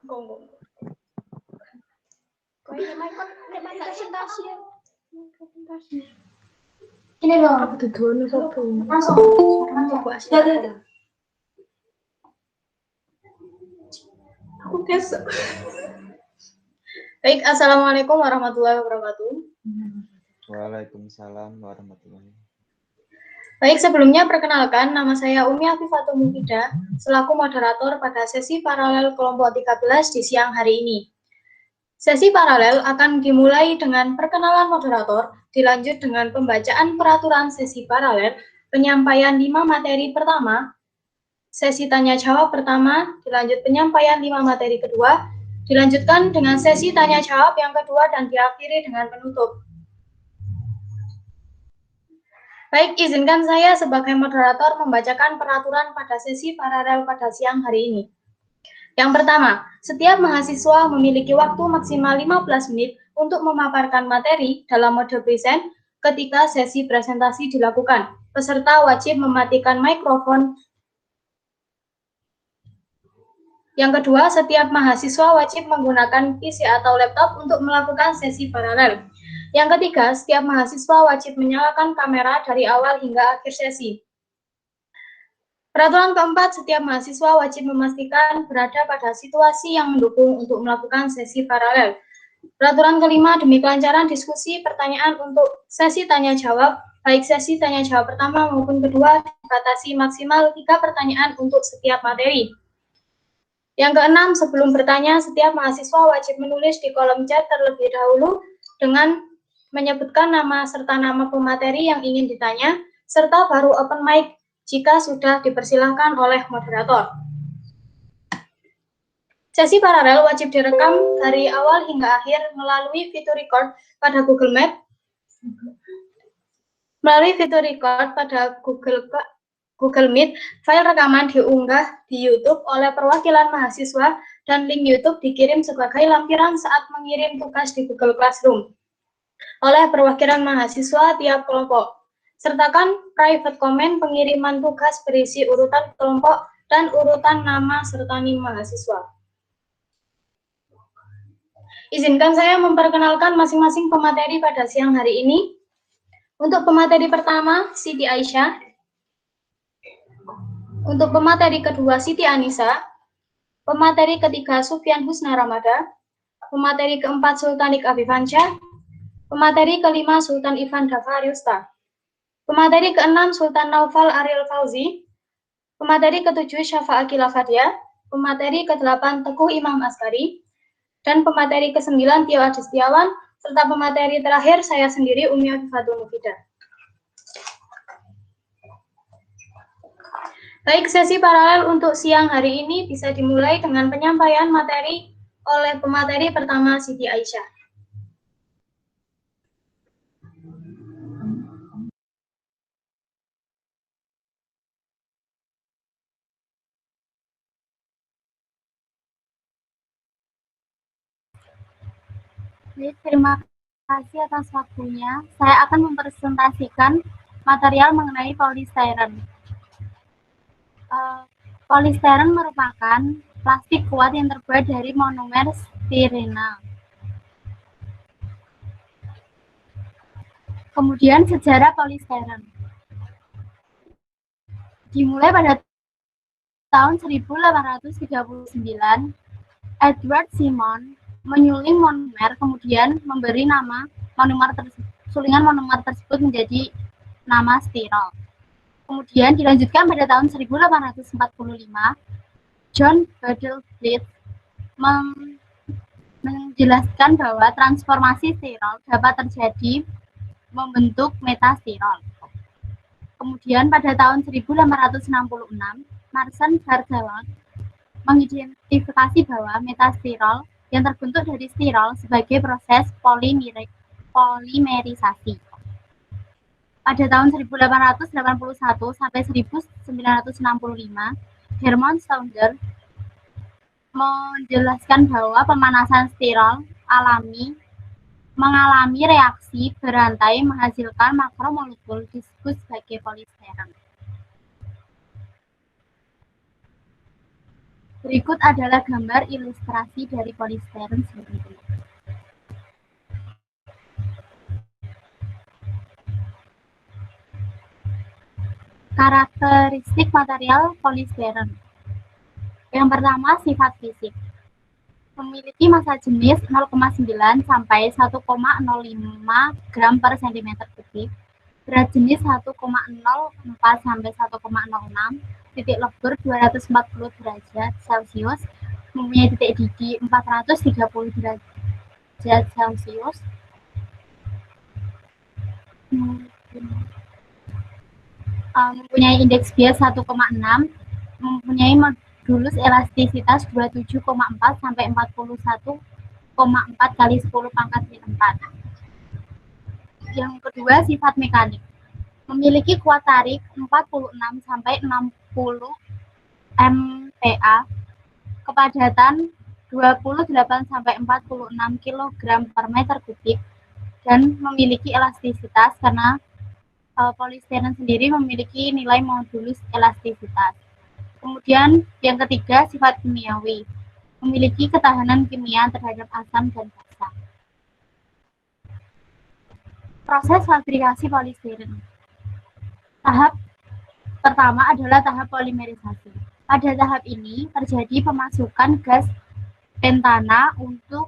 Gong. Kau ini main presentasi ya. Ini loh. Aku tujuan apa ini? Langsung. Aku kesel. Baik, assalamualaikum warahmatullahi wabarakatuh. Waalaikumsalam warahmatullahi wabarakatuh. Baik, sebelumnya perkenalkan, nama saya Umi Afifatul Mufidah, selaku moderator pada sesi paralel kelompok 13 di siang hari ini. Sesi paralel akan dimulai dengan perkenalan moderator, dilanjut dengan pembacaan peraturan sesi paralel, penyampaian 5 materi pertama, sesi tanya-jawab pertama, dilanjut penyampaian 5 materi kedua, dilanjutkan dengan sesi tanya-jawab yang kedua, dan diakhiri dengan penutup. Baik, izinkan saya sebagai moderator membacakan peraturan pada sesi paralel pada siang hari ini. Yang pertama, setiap mahasiswa memiliki waktu maksimal 15 menit untuk memaparkan materi dalam mode present ketika sesi presentasi dilakukan. Peserta wajib mematikan mikrofon. Yang kedua, setiap mahasiswa wajib menggunakan PC atau laptop untuk melakukan sesi paralel. Yang ketiga, setiap mahasiswa wajib menyalakan kamera dari awal hingga akhir sesi. Peraturan keempat, setiap mahasiswa wajib memastikan berada pada situasi yang mendukung untuk melakukan sesi paralel. Peraturan kelima, demi kelancaran diskusi pertanyaan untuk sesi tanya-jawab, baik sesi tanya-jawab pertama maupun kedua, dibatasi maksimal 3 pertanyaan untuk setiap materi. Yang keenam, sebelum bertanya, setiap mahasiswa wajib menulis di kolom chat terlebih dahulu dengan menyebutkan nama serta nama pemateri yang ingin ditanya, serta baru open mic jika sudah dipersilahkan oleh moderator. Sesi paralel wajib direkam dari awal hingga akhir melalui fitur record pada Google Meet. Melalui fitur record pada Google Meet, file rekaman diunggah di YouTube oleh perwakilan mahasiswa dan link YouTube dikirim sebagai lampiran saat mengirim tugas di Google Classroom oleh perwakilan mahasiswa tiap kelompok. Sertakan private comment pengiriman tugas berisi urutan kelompok dan urutan nama serta NIM mahasiswa. Izinkan saya memperkenalkan masing-masing pemateri pada siang hari ini. Untuk pemateri pertama, Siti Aisyah. Untuk pemateri kedua, Siti Anissa. Pemateri ketiga, Sufyan Husna Ramada. Pemateri keempat, Sultanik Afifansyah. Pemateri kelima, Sultan Ivan Davariusta. Pemateri keenam, Sultan Naufal Ariel Fauzi. Pemateri ketujuh, Syafa Akila Fadia. Pemateri ke-8, Teguh Imam Askari. Dan pemateri ke-9, Tio Adi Setiawan. Serta pemateri terakhir, saya sendiri, Umi Afifatul Mufidah. Baik, sesi paralel untuk siang hari ini bisa dimulai dengan penyampaian materi oleh pemateri pertama, Siti Aisyah. Terima kasih atas waktunya. Saya akan mempresentasikan material mengenai polistiren. Polistiren merupakan plastik kuat yang terbuat dari monomer stirena. Kemudian sejarah polistiren. Dimulai pada tahun 1839, Edward Simon menyuling monomer, kemudian memberi nama sulingan monomer tersebut menjadi nama stirol. Kemudian dilanjutkan pada tahun 1845, John Battlefleet menjelaskan bahwa transformasi stirol dapat terjadi membentuk metastirol. Kemudian pada tahun 1866, Marcel Barjot mengidentifikasi bahwa metastirol yang terbentuk dari stirol sebagai proses polimerisasi. Pada tahun 1881 sampai 1965, Hermann Sauder menjelaskan bahwa pemanasan stirol alami mengalami reaksi berantai menghasilkan makromolekul disebut sebagai polistiren. Berikut adalah gambar ilustrasi dari polistiren sendiri. Karakteristik material polistiren. Yang pertama, sifat fisik. Memiliki massa jenis 0,9 sampai 1,05 gram per cm kubik, berat jenis 1,04 sampai 1,06, titik lebur 240 derajat Celcius, mempunyai titik didih 430 derajat Celcius, mempunyai indeks bias 1,6, mempunyai modulus elastisitas 27,4 sampai 41,4 kali 10 pangkat 4. Yang kedua, sifat mekanik. Memiliki kuat tarik 46 sampai 60 MPa, kepadatan 28 sampai 46 kg per meter kubik, dan memiliki elastisitas karena polistiren sendiri memiliki nilai modulus elastisitas. Kemudian yang ketiga, sifat kimiawi. Memiliki ketahanan kimia terhadap asam dan basa. Proses fabrikasi polistiren. Tahap pertama adalah tahap polimerisasi. Pada tahap ini terjadi pemasukan gas pentana untuk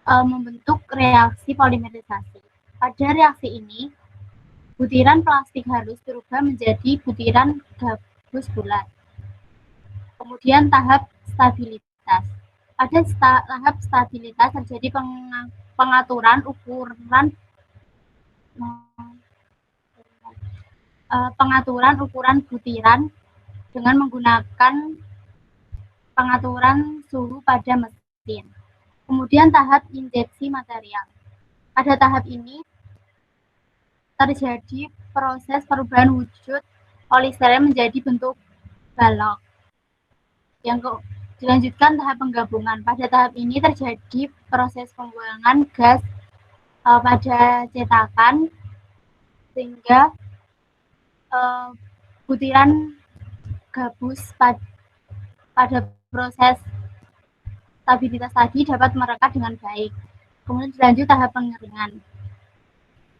membentuk reaksi polimerisasi. Pada reaksi ini, butiran plastik halus berubah menjadi butiran gabus bulat. Kemudian tahap stabilitas. Pada tahap stabilitas terjadi pengaturan ukuran butiran dengan menggunakan pengaturan suhu pada mesin. Kemudian tahap injeksi material. Pada tahap ini terjadi proses perubahan wujud polistiren menjadi bentuk balok. Yang dilanjutkan tahap penggabungan. Pada tahap ini terjadi proses pembuangan gas pada cetakan sehingga butiran gabus pada proses stabilitas tadi dapat merekat dengan baik. Kemudian dilanjut tahap pengeringan.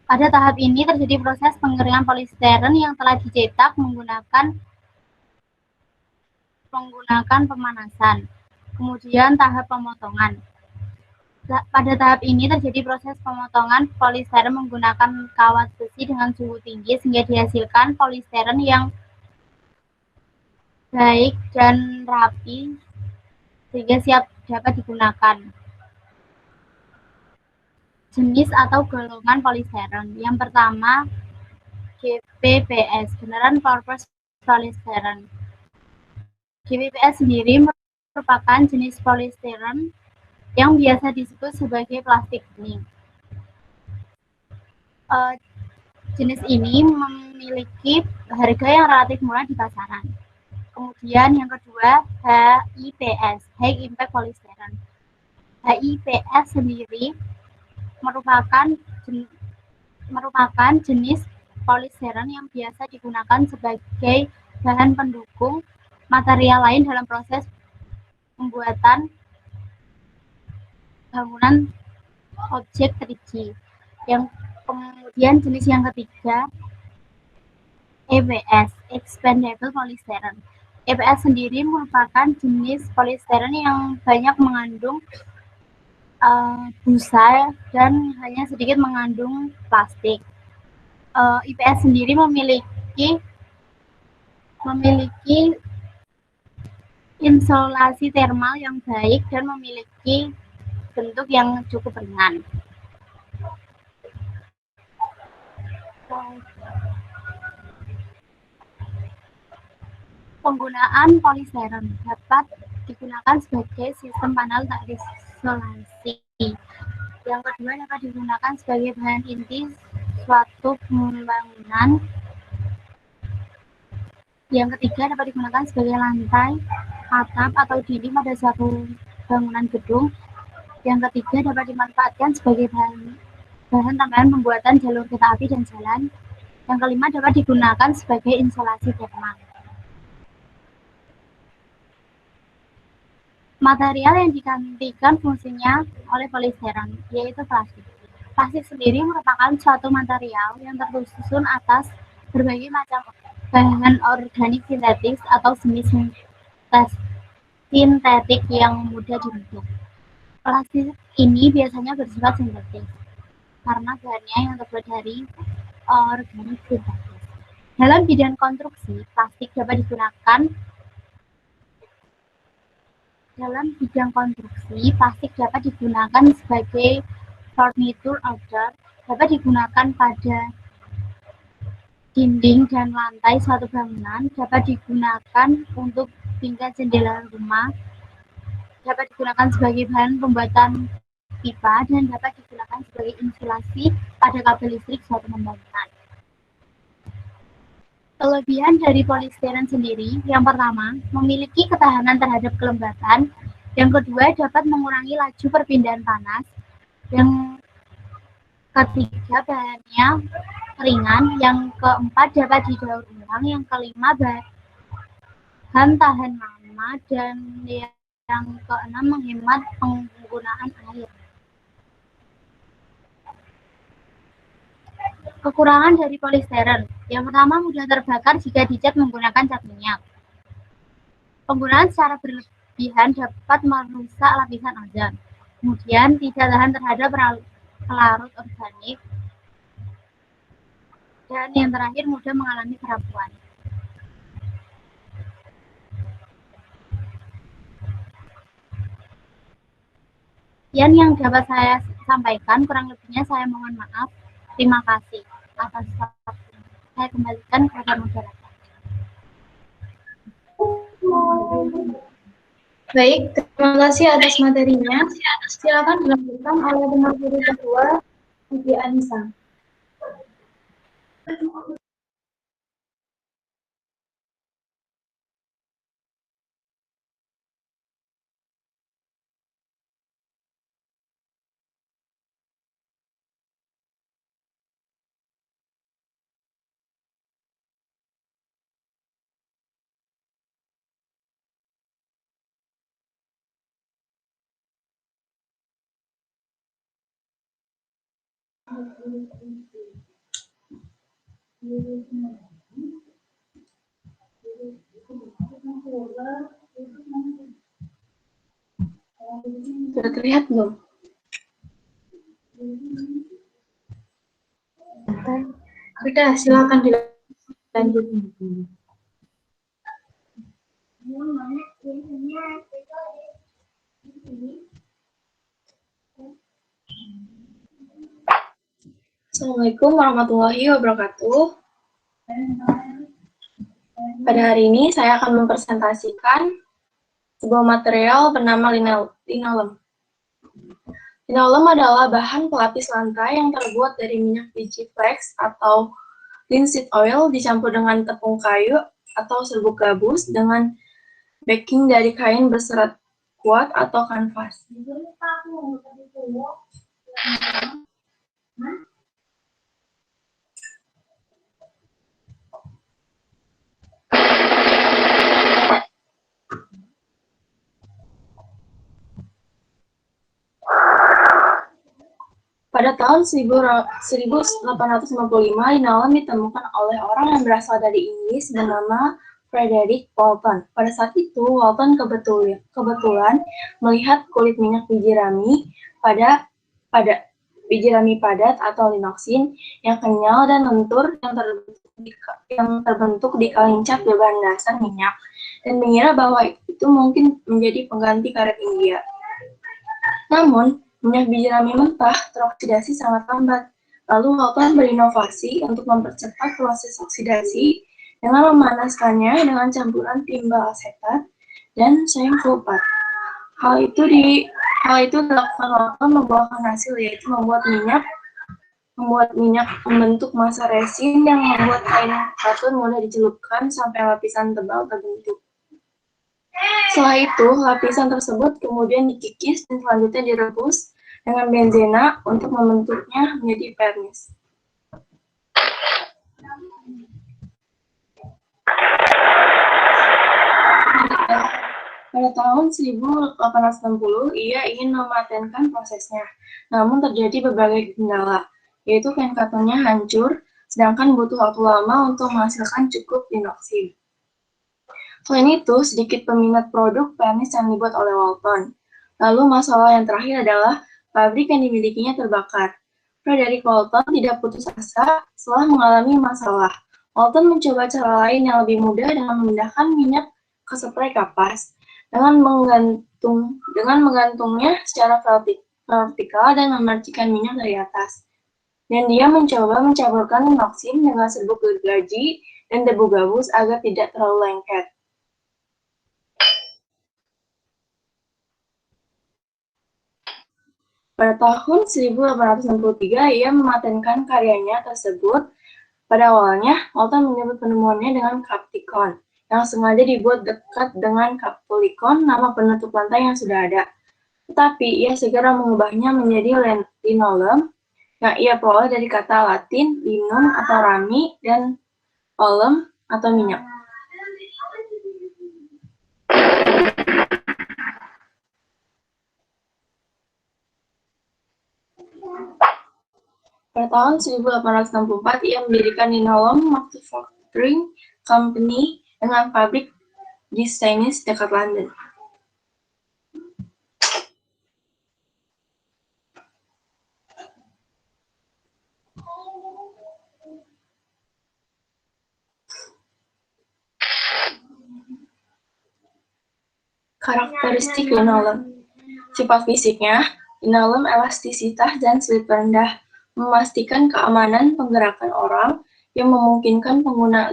Pada tahap ini terjadi proses pengeringan polistiren yang telah dicetak menggunakan pemanasan. Kemudian tahap pemotongan. Pada tahap ini terjadi proses pemotongan polistiren menggunakan kawat besi dengan suhu tinggi sehingga dihasilkan polistiren yang baik dan rapi sehingga siap dapat digunakan. Jenis atau golongan polistiren. Yang pertama, GPPS, General Purpose Polystyrene. GPPS sendiri merupakan jenis polistiren yang biasa disebut sebagai plastik bening. Jenis ini memiliki harga yang relatif murah di pasaran. Kemudian yang kedua, HIPS, High Impact Polystyrene. HIPS sendiri merupakan jenis polistiren yang biasa digunakan sebagai bahan pendukung material lain dalam proses pembuatan bangunan objek 3D. Yang kemudian jenis yang ketiga, EPS, Expandable Polystyrene. EPS sendiri merupakan jenis polistiren yang banyak mengandung busa dan hanya sedikit mengandung plastik. IPS sendiri memiliki insulasi thermal yang baik dan memiliki bentuk yang cukup ringan. Penggunaan polistiren dapat digunakan sebagai sistem panel tak isolasi. Yang kedua, dapat digunakan sebagai bahan inti suatu pembangunan. Yang ketiga, dapat digunakan sebagai lantai, atap, atau dinding pada suatu bangunan gedung. Yang ketiga, dapat dimanfaatkan sebagai bahan tambahan pembuatan jalur kereta api dan jalan. Yang kelima, dapat digunakan sebagai insulasi thermal. Material yang digantikan fungsinya oleh polistiren, yaitu plastik. Plastik sendiri merupakan suatu material yang tersusun atas berbagai macam bahan organik sintetis atau semi sintetik yang mudah dibentuk. Plastik ini biasanya bersifat sintetis karena bahannya yang terbuat dari organik sintetis. Dalam bidang konstruksi, plastik dapat digunakan sebagai furniture order, dapat digunakan pada dinding dan lantai suatu bangunan, dapat digunakan untuk tingkat jendela rumah, dapat digunakan sebagai bahan pembuatan pipa, dan dapat digunakan sebagai insulasi pada kabel listrik suatu pembangunan. Kelebihan dari polistiren sendiri, yang pertama, memiliki ketahanan terhadap kelembapan, yang kedua, dapat mengurangi laju perpindahan panas, yang ketiga, bahannya ringan, yang keempat, dapat didaur ulang, yang kelima, bahan tahan lama, dan yang keenam, menghemat penggunaan air. Kekurangan dari polistiren. Yang pertama, mudah terbakar jika dicat menggunakan cat minyak. Penggunaan secara berlebihan dapat merusak lapisan ozon. Kemudian, tidak tahan terhadap pelarut organik. Dan yang terakhir, mudah mengalami kerapuan. Yang dapat saya sampaikan, kurang lebihnya saya mohon maaf. Terima kasih atas waktunya. Saya kembalikan kepada moderator. Baik, terima kasih atas materinya. Silakan dilanjutkan oleh pemateri kedua, Ibu Anissa. Sudah terlihat belum? Sudah, silakan dilanjutkan. Assalamualaikum warahmatullahi wabarakatuh. Pada hari ini saya akan mempresentasikan sebuah material bernama linoleum. Linoleum adalah bahan pelapis lantai yang terbuat dari minyak biji flax atau linseed oil dicampur dengan tepung kayu atau serbuk gabus dengan backing dari kain berserat kuat atau kanvas. Pada tahun 1855, linoleum ditemukan oleh orang yang berasal dari Inggris bernama Frederick Walton. Pada saat itu, Walton kebetulan melihat kulit minyak biji rami biji rami padat atau linoxin yang kenyal dan lentur yang terbentuk di kaleng cat berbahan dasar minyak dan mengira bahwa itu mungkin menjadi pengganti karet India. Namun, minyak biji rami mentah teroksidasi sangat lambat. Lalu Walton berinovasi untuk mempercepat proses oksidasi dengan memanaskannya dengan campuran timbal asetat dan sayang sulfat. Hal itu dilakukan Walton membuahkan hasil, yaitu membuat minyak membentuk massa resin yang membuat kain katun mudah dicelupkan sampai lapisan tebal terbentuk. Setelah itu, lapisan tersebut kemudian dikikis dan selanjutnya direbus dengan benzena untuk membentuknya menjadi vernis. Pada tahun 1860, ia ingin mematenkan prosesnya, namun terjadi berbagai kendala, yaitu kain katonnya hancur, sedangkan butuh waktu lama untuk menghasilkan cukup linoksid. Selain itu, sedikit peminat produk penis yang dibuat oleh Walton. Lalu masalah yang terakhir adalah pabrik yang dimilikinya terbakar. Frederick Walton tidak putus asa setelah mengalami masalah. Walton mencoba cara lain yang lebih mudah dengan memindahkan minyak ke spray kapas dengan menggantungnya secara vertikal dan memercikan minyak dari atas. Dan dia mencoba mencampurkan linoksin dengan serbuk gergaji dan debu gabus agar tidak terlalu lengket. Pada tahun 1863, ia mematenkan karyanya tersebut. Pada awalnya, Walton menyebut penemuannya dengan Capticon, yang sengaja dibuat dekat dengan Captolicon, nama penutup lantai yang sudah ada. Tetapi, ia segera mengubahnya menjadi linoleum, yang ia peroleh dari kata Latin linum atau rami, dan olem atau minyak. Pada tahun 1864, ia mendirikan Linoleum Manufacturing Company dengan pabrik di Steynis dekat London. Karakteristik linoleum. Sifat fisiknya, linoleum elastisitas dan slip rendah, memastikan keamanan penggerakan orang yang memungkinkan pengguna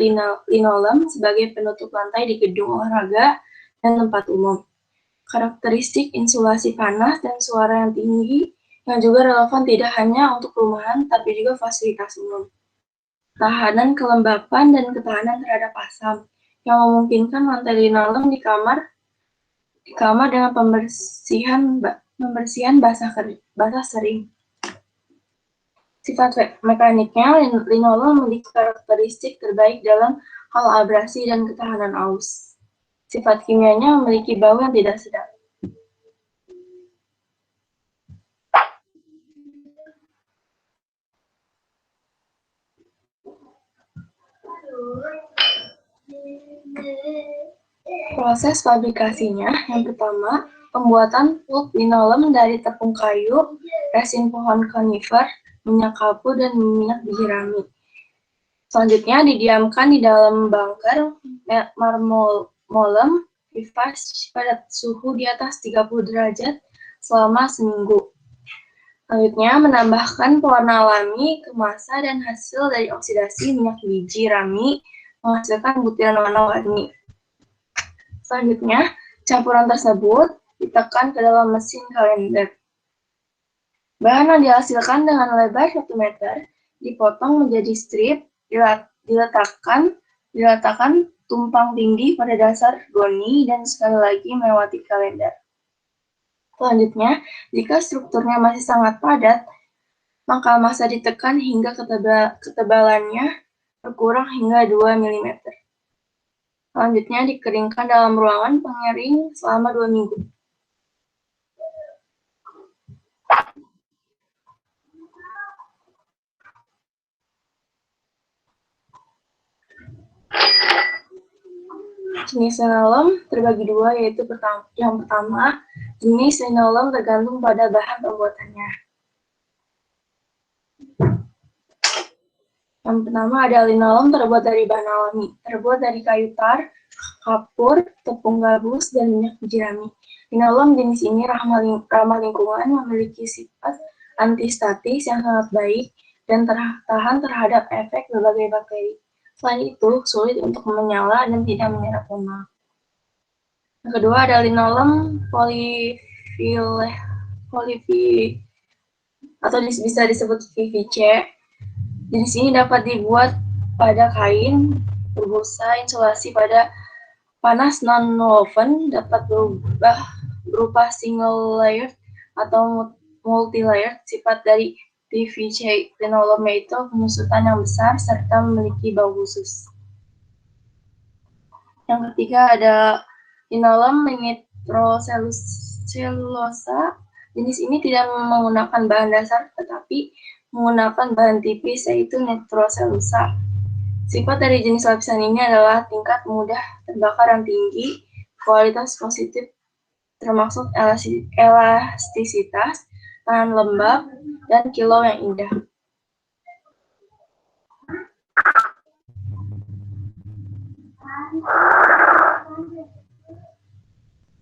linoleum sebagai penutup lantai di gedung olahraga dan tempat umum. Karakteristik insulasi panas dan suara yang tinggi yang juga relevan tidak hanya untuk perumahan tapi juga fasilitas umum. Tahanan kelembapan dan ketahanan terhadap asam yang memungkinkan lantai linoleum di kamar dengan pembersihan basah sering. Sifat mekaniknya, linoleum memiliki karakteristik terbaik dalam hal abrasi dan ketahanan aus. Sifat kimianya memiliki bau yang tidak sedap. Proses fabrikasinya, yang pertama, pembuatan pulp linoleum dari tepung kayu, resin pohon conifer, minyak kalpu, dan minyak biji rami. Selanjutnya didiamkan di dalam bunker marmolem reverse pada suhu di atas 30 derajat selama seminggu. Selanjutnya menambahkan pewarna alami, kemasa, dan hasil dari oksidasi minyak biji rami menghasilkan butiran warna-warni. Selanjutnya, campuran tersebut ditekan ke dalam mesin kalender. Bahan yang dihasilkan dengan lebar 1 meter dipotong menjadi strip, diletakkan tumpang tindih pada dasar goni dan sekali lagi melewati kalender. Selanjutnya, jika strukturnya masih sangat padat, maka massa ditekan hingga ketebalannya berkurang hingga 2 mm. Selanjutnya dikeringkan dalam ruangan pengering selama 2 minggu. Jenis linoleum terbagi dua, yaitu yang pertama, jenis linoleum tergantung pada bahan pembuatannya. Yang pertama ada linoleum terbuat dari bahan alami, terbuat dari kayu tar, kapur, tepung gabus, dan minyak biji rami. Linoleum jenis ini ramah lingkungan, memiliki sifat antistatis yang sangat baik dan tahan terhadap efek berbagai bakteri. Selain itu, sulit untuk menyala dan tidak menyerap lemak. Yang kedua ada linoleum atau bisa disebut PVC. Jenis ini dapat dibuat pada kain, berbusa, insulasi pada panas non-woven, dapat berubah berupa single layer atau multi layer. Sifat dari PVC linoleum yaitu penyusutan yang besar serta memiliki bau khusus. Yang ketiga ada linoleum nitroselulosa. Jenis ini tidak menggunakan bahan dasar, tetapi menggunakan bahan tipis, yaitu nitroselulosa. Sifat dari jenis lapisan ini adalah tingkat mudah terbakar yang tinggi, kualitas positif termasuk elastisitas, tahan lembab, dan kilau yang indah.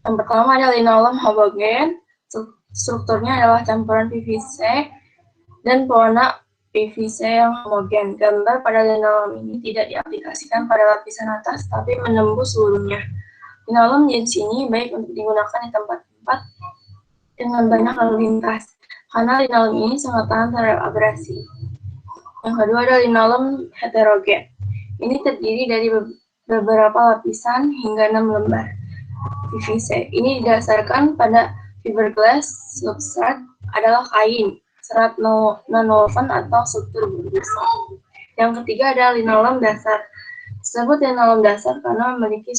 Yang pertama ada linoleum homogen. Strukturnya adalah campuran PVC dan pewarna PVC yang homogen. Gambar pada linoleum ini tidak diaplikasikan pada lapisan atas, tapi menembus seluruhnya. Linoleum jenis ini baik untuk digunakan di tempat-tempat dengan banyak lalu lintas, karena linoleum ini sangat tahan terhadap abrasi. Yang kedua ada linoleum heterogen. Ini terdiri dari beberapa lapisan hingga 6 lembar PVC. Ini didasarkan pada fiberglass. Substrat adalah kain, serat nonwoven atau struktur berbusa. Yang ketiga ada linoleum dasar. Disebut linoleum dasar karena memiliki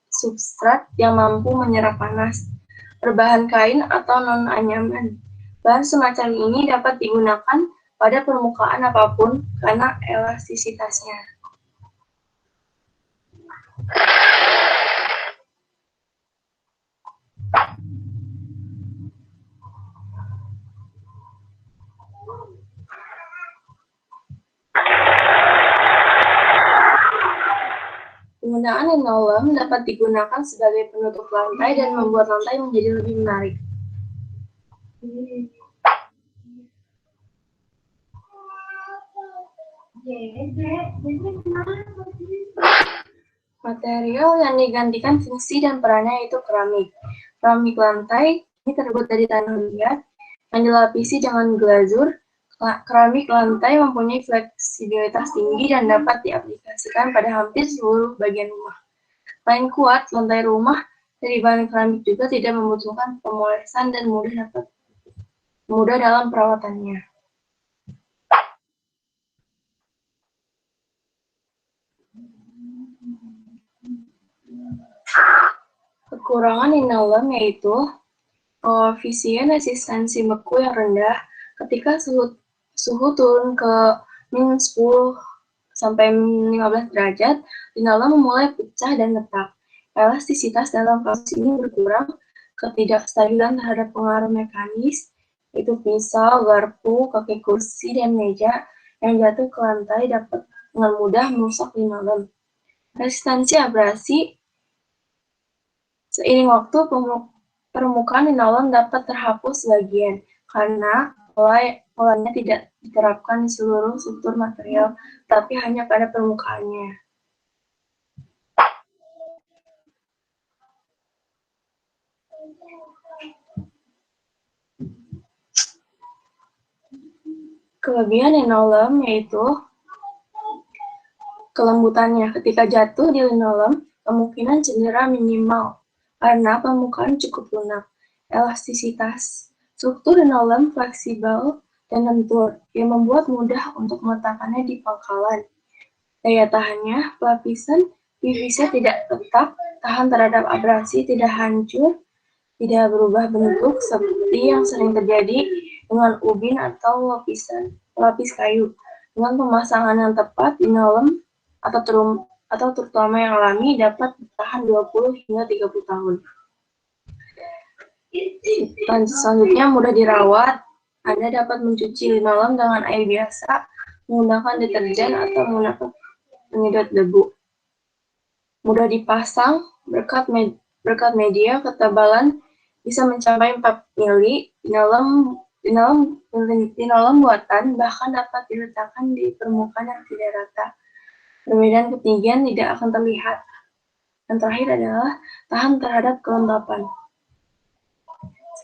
substrat yang mampu menyerap panas, berbahan kain atau non-anyaman. Bahan semacam ini dapat digunakan pada permukaan apapun karena elastisitasnya. Penggunaan linoleum dapat digunakan sebagai penutup lantai dan membuat lantai menjadi lebih menarik. Material yang digantikan fungsi dan perannya yaitu keramik. Keramik lantai ini terbuat dari tanah liat yang dilapisi dengan glazur. Keramik lantai mempunyai fleksibilitas tinggi dan dapat diaplikasikan pada hampir seluruh bagian rumah. Selain kuat, lantai rumah dari bahan keramik juga tidak membutuhkan pemolesan dan mudah dalam perawatannya. Kekurangan linoleum yaitu koefisien resistansi beku yang rendah. Ketika suhu turun ke minus 10 sampai 15 derajat, linoleum mulai pecah dan retak. Elastisitas dalam kasus ini berkurang. Ketidakstabilan terhadap pengaruh mekanis, yaitu pisau, garpu, kaki kursi, dan meja yang jatuh ke lantai dapat dengan mudah merusak linoleum. Resistansi abrasi. Seiring waktu, permukaan linoleum dapat terhapus sebagian karena polanya tidak diterapkan di seluruh struktur material, tapi hanya pada permukaannya. Kelebihan linoleum yaitu kelembutannya. Ketika jatuh di linoleum, kemungkinan cedera minimal karena permukaan cukup lunak. Elastisitas. Struktur linoleum fleksibel dan lentur yang membuat mudah untuk meletakkannya di pangkalan. Daya tahannya, lapisan PVC tidak tetap, tahan terhadap abrasi, tidak hancur, tidak berubah bentuk seperti yang sering terjadi dengan ubin atau lapis kayu. Dengan pemasangan yang tepat, linoleum atau terutama yang alami dapat bertahan 20 hingga 30 tahun. Selanjutnya, mudah dirawat. Anda dapat mencuci linoleum dengan air biasa, menggunakan deterjen atau menggunakan penyedot debu. Mudah dipasang, berkat media ketebalan bisa mencapai 4 mili. Linoleum buatan bahkan dapat diletakkan di permukaan yang tidak rata. Perbedaan ketinggian tidak akan terlihat. Yang terakhir adalah tahan terhadap kelembapan.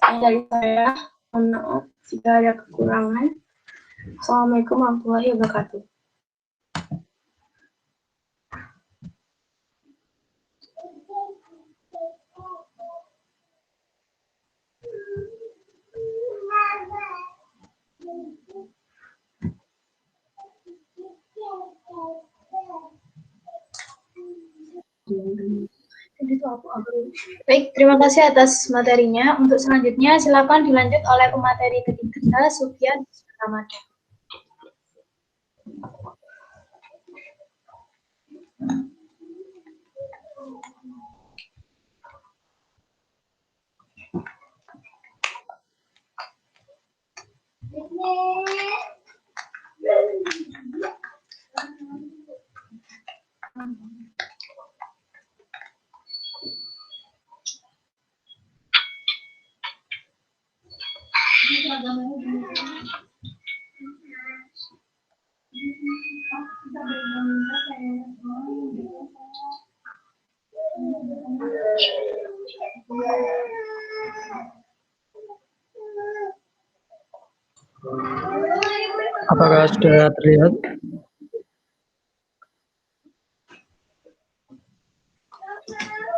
Dari saya, mohon maaf jika ada kekurangan. Assalamualaikum warahmatullahi wabarakatuh. Baik, terima kasih atas materinya. Untuk selanjutnya, silakan dilanjut oleh pemateri ketiga, Sufyan Ramadan. Apakah sudah terlihat?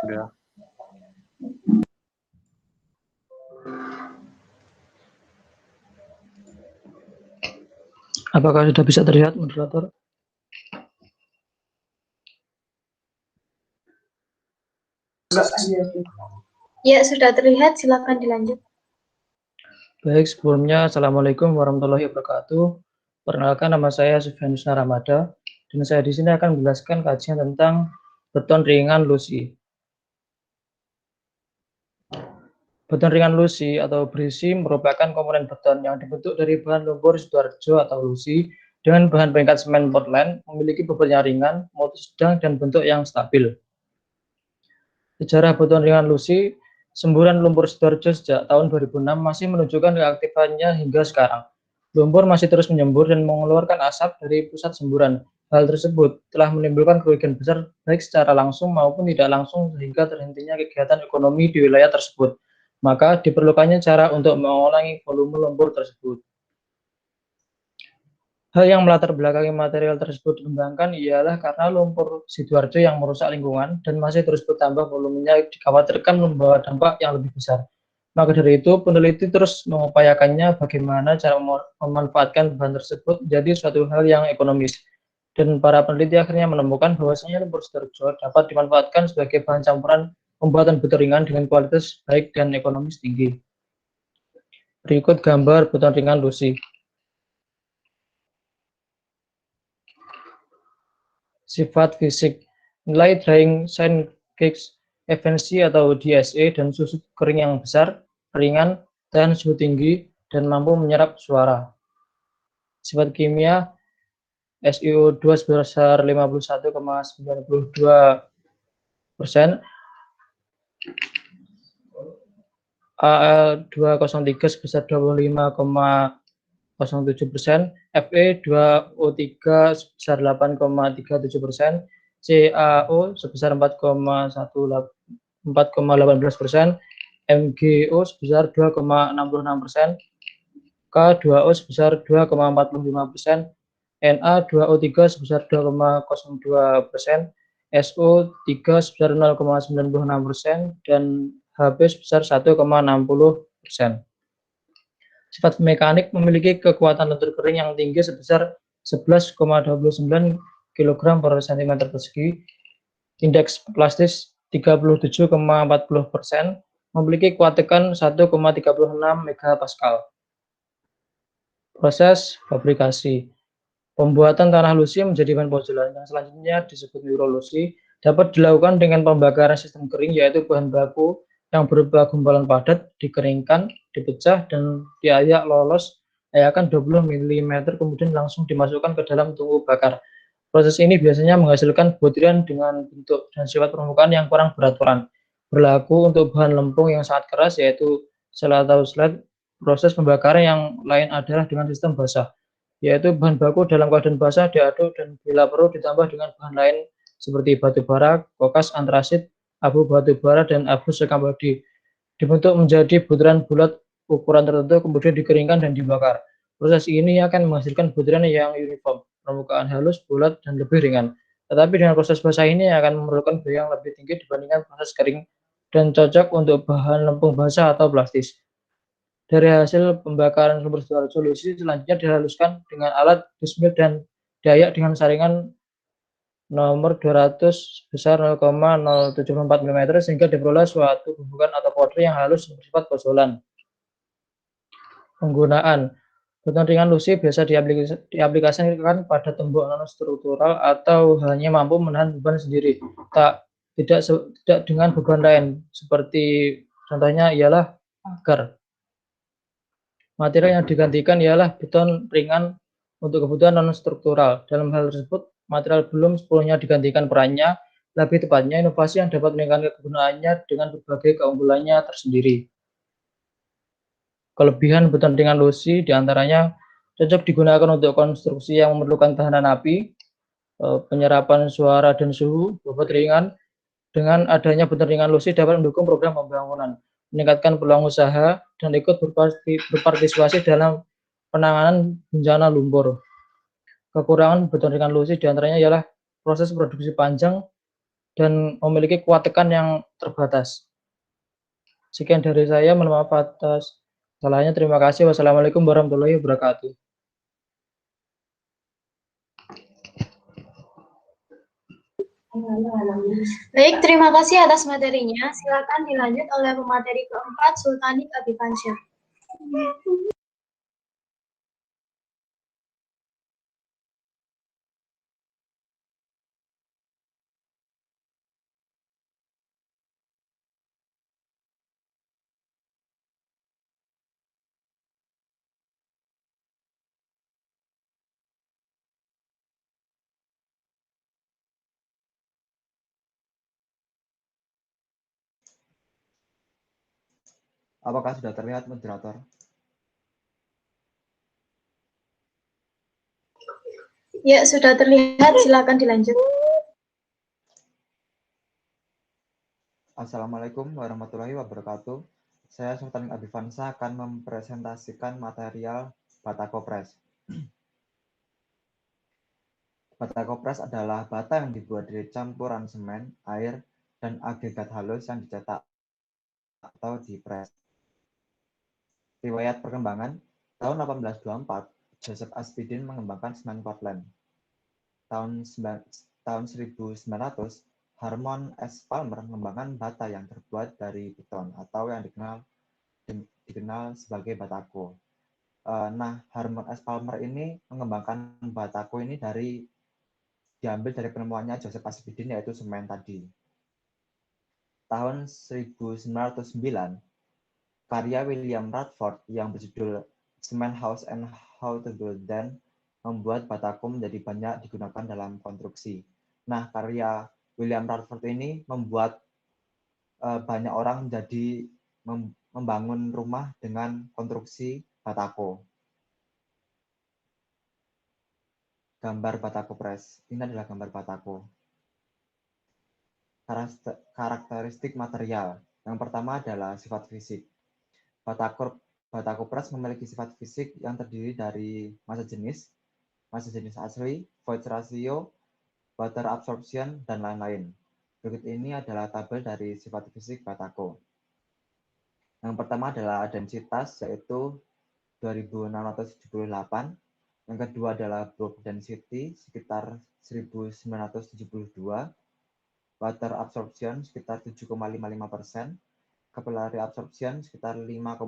Sudah. Apakah sudah bisa terlihat, moderator? Ya, sudah terlihat. Silakan dilanjut. Baik, sebelumnya Assalamualaikum warahmatullahi wabarakatuh. Perkenalkan, nama saya Sufyan Ramada, dan saya di sini akan menjelaskan kajian tentang beton ringan Lucy. Beton ringan Lucy atau berisi merupakan komponen beton yang dibentuk dari bahan lumpur Sidoarjo atau Lucy dengan bahan pengikat semen Portland, memiliki bobot yang ringan, mutu sedang, dan bentuk yang stabil. Sejarah beton ringan Lucy, semburan lumpur Sidoarjo sejak tahun 2006 masih menunjukkan keaktifannya hingga sekarang. Lumpur masih terus menyembur dan mengeluarkan asap dari pusat semburan. Hal tersebut telah menimbulkan kerugian besar baik secara langsung maupun tidak langsung sehingga terhentinya kegiatan ekonomi di wilayah tersebut. Maka diperlukannya cara untuk mengulangi volume lumpur tersebut. Hal yang melatar belakangi material tersebut dikembangkan ialah karena lumpur Sidoarjo yang merusak lingkungan dan masih terus bertambah volumenya dikhawatirkan membawa dampak yang lebih besar. Maka dari itu, peneliti terus mengupayakannya bagaimana cara memanfaatkan bahan tersebut menjadi suatu hal yang ekonomis. Dan para peneliti akhirnya menemukan bahwasanya lumpur Sidoarjo dapat dimanfaatkan sebagai bahan campuran pembuatan beton ringan dengan kualitas baik dan ekonomis tinggi. Berikut gambar beton ringan Lucy. Sifat fisik, nilai drying Saint-Cricq efficiency atau DSE dan susu kering yang besar, ringan, tahan suhu tinggi, dan mampu menyerap suara. Sifat kimia, SiO2 sebesar 51,92%, Al203 sebesar 25,07%, Fe2O3 sebesar 8,37%, CaO sebesar 4,18%, MgO sebesar 2,66%, K2O sebesar 2,45%, Na2O3 sebesar 2,02%, SO3 sebesar 0,96%, dan Hb sebesar 1,60%. Sifat mekanik memiliki kekuatan lentur kering yang tinggi sebesar 11,29 kg per cm persegi, indeks plastis 37,40%, memiliki kuat tekan 1,36 MPa. Proses fabrikasi. Pembuatan tanah Lucy menjadi bahan pojolan yang selanjutnya disebut Lucy dapat dilakukan dengan pembakaran sistem kering, yaitu bahan baku yang berupa gumpalan padat dikeringkan, dipecah, dan diayak lolos ayakan 20 mm kemudian langsung dimasukkan ke dalam tungku bakar. Proses ini biasanya menghasilkan butiran dengan bentuk dan sifat permukaan yang kurang beraturan. Berlaku untuk bahan lempung yang sangat keras, yaitu sel atau slate. Proses pembakaran yang lain adalah dengan sistem basah, yaitu bahan baku dalam keadaan basah diaduk dan bila perlu ditambah dengan bahan lain seperti batu bara, kokas, antrasit, abu batu bara, dan abu sekam padi. Dibentuk menjadi butiran bulat ukuran tertentu kemudian dikeringkan dan dibakar. Proses ini akan menghasilkan butiran yang uniform, permukaan halus, bulat, dan lebih ringan. Tetapi dengan proses basah ini akan memerlukan biaya yang lebih tinggi dibandingkan proses kering dan cocok untuk bahan lempung basah atau plastis. Dari hasil pembakaran lumpur Sidoarjo Lucy selanjutnya dihaluskan dengan alat dismil dan diayak dengan saringan nomor 200 besar 0,074 mm sehingga diperoleh suatu gundukan atau powder yang halus bersifat pozolan. Penggunaan beton ringan lusi biasa diaplikasikan pada tembok nanostruktural atau hanya mampu menahan beban sendiri, tidak dengan beban lain, seperti contohnya ialah pagar. Material yang digantikan ialah beton ringan untuk kebutuhan nanostruktural. Dalam hal tersebut, material belum sepenuhnya digantikan perannya, lebih tepatnya inovasi yang dapat meningkatkan kegunaannya dengan berbagai keunggulannya tersendiri. Kelebihan beton ringan lusi diantaranya cocok digunakan untuk konstruksi yang memerlukan tahanan api, penyerapan suara dan suhu, bobot ringan. Dengan adanya beton ringan lusi dapat mendukung program pembangunan, meningkatkan peluang usaha, dan ikut berpartisipasi dalam penanganan bencana lumpur. Kekurangan beton ringan lusi diantaranya ialah proses produksi panjang dan memiliki kuat tekan yang terbatas. Sekian dari saya, mohon maaf atas salahnya. Terima kasih. Wassalamualaikum warahmatullahi wabarakatuh. Baik, terima kasih atas materinya. Silakan dilanjut oleh pemateri keempat, Sultanik Abifansyah. Apakah sudah terlihat, moderator? Ya, sudah terlihat. Silakan dilanjut. Assalamualaikum warahmatullahi wabarakatuh. Saya Sultanik Abifansyah akan mempresentasikan material Batako Press. Batako Press adalah bata yang dibuat dari campuran semen, air, dan agregat halus yang dicetak atau dipres. Riwayat perkembangan, tahun 1824, Joseph Aspidin mengembangkan semen Portland. Tahun 1900, Harmon S. Palmer mengembangkan bata yang terbuat dari beton atau yang dikenal sebagai batako. Nah, Harmon S. Palmer ini mengembangkan batako ini diambil dari penemuannya Joseph Aspidin, yaitu semen tadi. Tahun 1909, karya William Radford yang berjudul Cement House and How to Build Them membuat batako menjadi banyak digunakan dalam konstruksi. Nah, karya William Radford ini membuat banyak orang menjadi membangun rumah dengan konstruksi batako. Gambar Batako Press. Ini adalah gambar batako. Karakteristik material. Yang pertama adalah sifat fisik. Batako Press memiliki sifat fisik yang terdiri dari massa jenis asli, void ratio, water absorption, dan lain-lain. Berikut ini adalah tabel dari sifat fisik batako. Yang pertama adalah densitas, yaitu 2678. Yang kedua adalah bulk density, sekitar 1972. Water absorption sekitar 7,55%. Capillary absorption sekitar 5,05.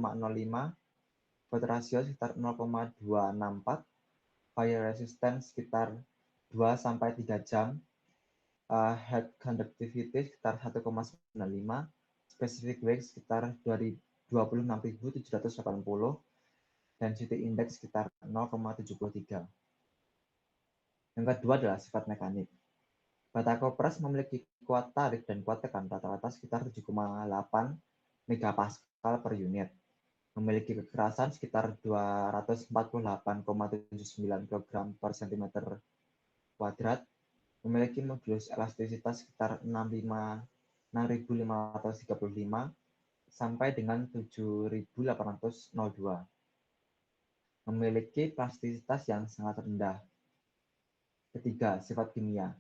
Void ratio sekitar 0,264. Fire resistance sekitar 2-3 jam. Heat conductivity sekitar 1,95. Specific weight sekitar 26.780. Density index sekitar 0,73. Yang kedua adalah sifat mekanik. Batako Press memiliki kuat tarik dan kuat tekan rata-rata sekitar 7,8 megapascal per unit. Memiliki kekerasan sekitar 248,79 kg per cm kuadrat. Memiliki modulus elastisitas sekitar 6.535 sampai dengan 7.802. Memiliki plastisitas yang sangat rendah. Ketiga, sifat kimia.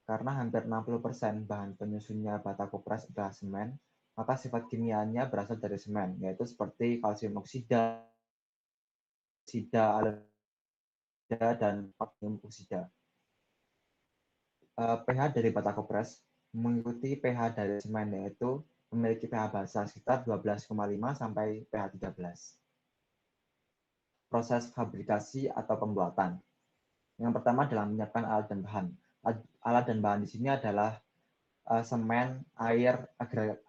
Karena hampir 60% bahan penyusunnya Batako Press adalah semen, maka sifat kimianya berasal dari semen, yaitu seperti kalsium oksida, aldehyda, dan magnesium oksida. pH dari Batako Press mengikuti pH dari semen, yaitu memiliki pH basa sekitar 12,5 sampai pH 13. Proses fabrikasi atau pembuatan. Yang pertama adalah menyiapkan alat dan bahan. Alat dan bahan di sini adalah semen, air,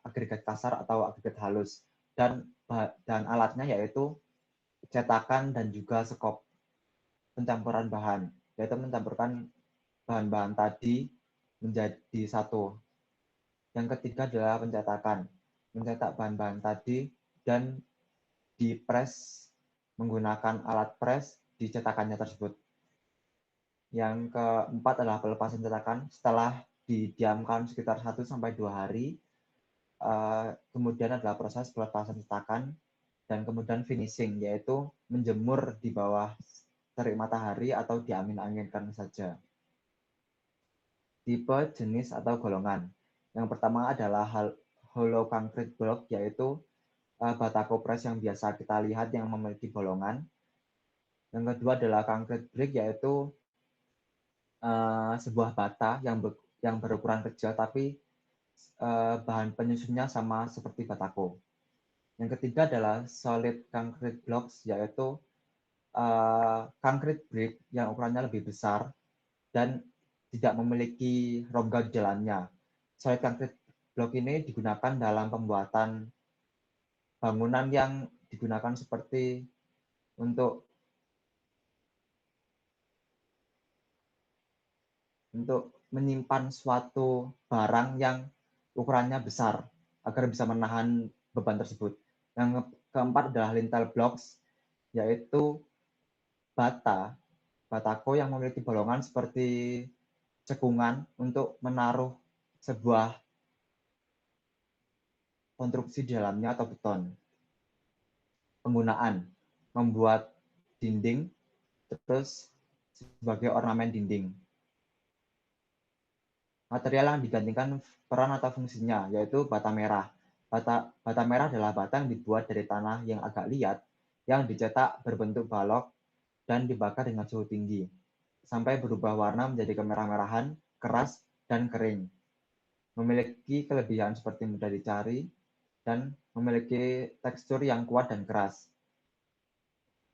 agregat kasar atau agregat halus, dan alatnya yaitu cetakan dan juga sekop. Pencampuran bahan, yaitu mencampurkan bahan-bahan tadi menjadi satu. Yang ketiga adalah pencetakan, mencetak bahan-bahan tadi dan dipres menggunakan alat pres di cetakannya tersebut. Yang keempat adalah pelepasan cetakan setelah didiamkan sekitar 1-2 hari. Kemudian adalah proses pelepasan cetakan dan kemudian finishing, yaitu menjemur di bawah terik matahari atau diangin-anginkan saja. Tipe, jenis, atau golongan. Yang pertama adalah hollow concrete block, yaitu Batako Press yang biasa kita lihat yang memiliki bolongan. Yang kedua adalah concrete brick, yaitu sebuah bata yang berukuran kecil tapi bahan penyusunnya sama seperti batako. Yang ketiga adalah solid concrete blocks, yaitu concrete brick yang ukurannya lebih besar dan tidak memiliki rongga di jalannya. Solid concrete block ini digunakan dalam pembuatan bangunan yang digunakan seperti untuk menyimpan suatu barang yang ukurannya besar agar bisa menahan beban tersebut. Yang keempat adalah lintel blocks, yaitu batako yang memiliki bolongan seperti cekungan untuk menaruh sebuah konstruksi di dalamnya atau beton. Penggunaan, membuat dinding, terus sebagai ornamen dinding. Material yang digantikan peran atau fungsinya, yaitu bata merah. Bata merah adalah bata yang dibuat dari tanah yang agak liat, yang dicetak berbentuk balok dan dibakar dengan suhu tinggi, sampai berubah warna menjadi kemerah-merahan, keras, dan kering. Memiliki kelebihan seperti mudah dicari, dan memiliki tekstur yang kuat dan keras.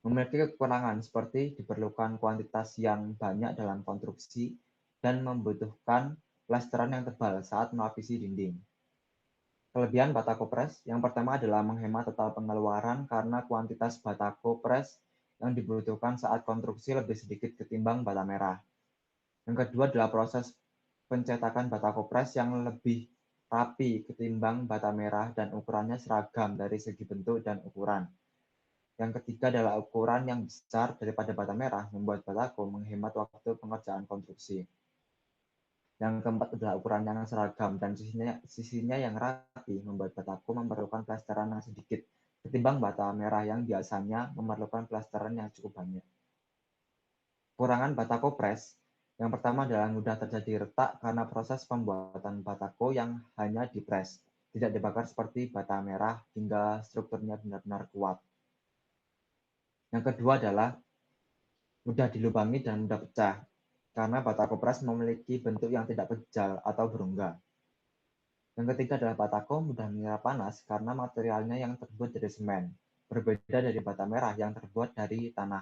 Memiliki kekurangan seperti diperlukan kuantitas yang banyak dalam konstruksi dan membutuhkan plesteran yang tebal saat melapisi dinding. Kelebihan Batako Press, yang pertama adalah menghemat total pengeluaran karena kuantitas Batako Press yang dibutuhkan saat konstruksi lebih sedikit ketimbang bata merah. Yang kedua adalah proses pencetakan Batako Press yang lebih rapi ketimbang bata merah dan ukurannya seragam dari segi bentuk dan ukuran. Yang ketiga adalah ukuran yang besar daripada bata merah membuat Batako menghemat waktu pengerjaan konstruksi. Yang keempat adalah ukuran yang seragam dan sisinya yang rapi membuat Batako memerlukan plesteran yang sedikit ketimbang bata merah yang biasanya memerlukan plesteran yang cukup banyak. Kekurangan Batako Press, yang pertama adalah mudah terjadi retak karena proses pembuatan Batako yang hanya dipres, tidak dibakar seperti bata merah hingga strukturnya benar-benar kuat. Yang kedua adalah mudah dilubangi dan mudah pecah, karena Batako Press memiliki bentuk yang tidak kejal atau berongga. Yang ketiga adalah Batako mudah menyerap panas karena materialnya yang terbuat dari semen, berbeda dari bata merah yang terbuat dari tanah.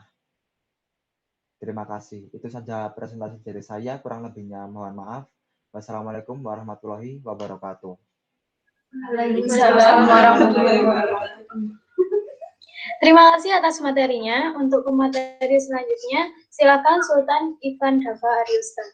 Terima kasih. Itu saja presentasi dari saya, kurang lebihnya mohon maaf. Wassalamualaikum warahmatullahi wabarakatuh. Waalaikumsalam warahmatullahi wabarakatuh. Terima kasih atas materinya. Untuk materi selanjutnya, silakan Sultan Ivan Dava Ariusta.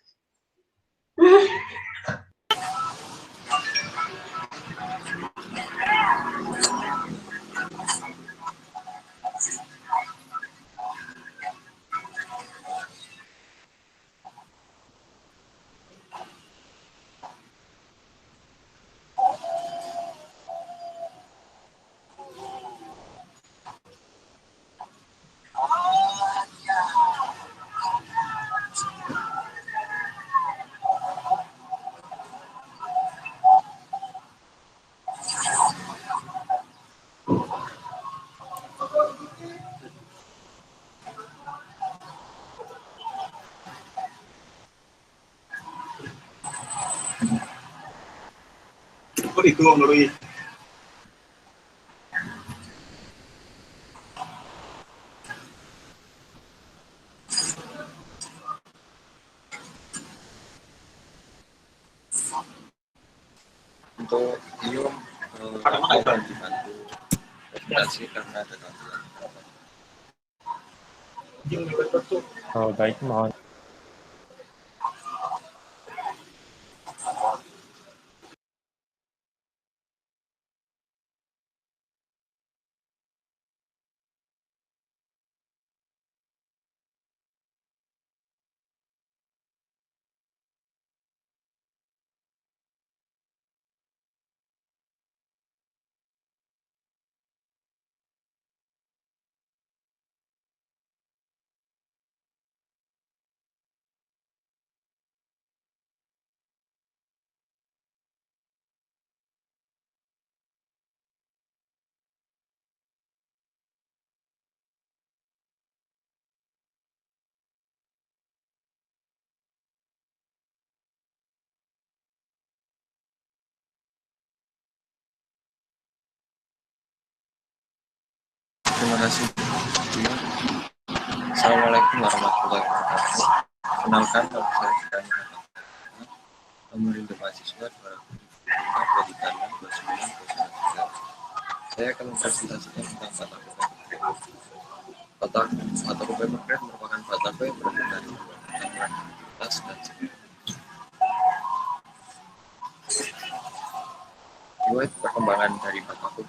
itu menurut untuk Ium akan dibantu regulasi karena ada gangguan. baik, mohon. Terima kasih. Assalamualaikum warahmatullahi wabarakatuh. Kenalkan, nama saya Sudan pemerintah mahasiswa 2025-2029. Saya akan mempresentasikan tentang Bataku Papercraft merupakan bataku yang berasal dari aktivitas dan riwayat perkembangan dari bataku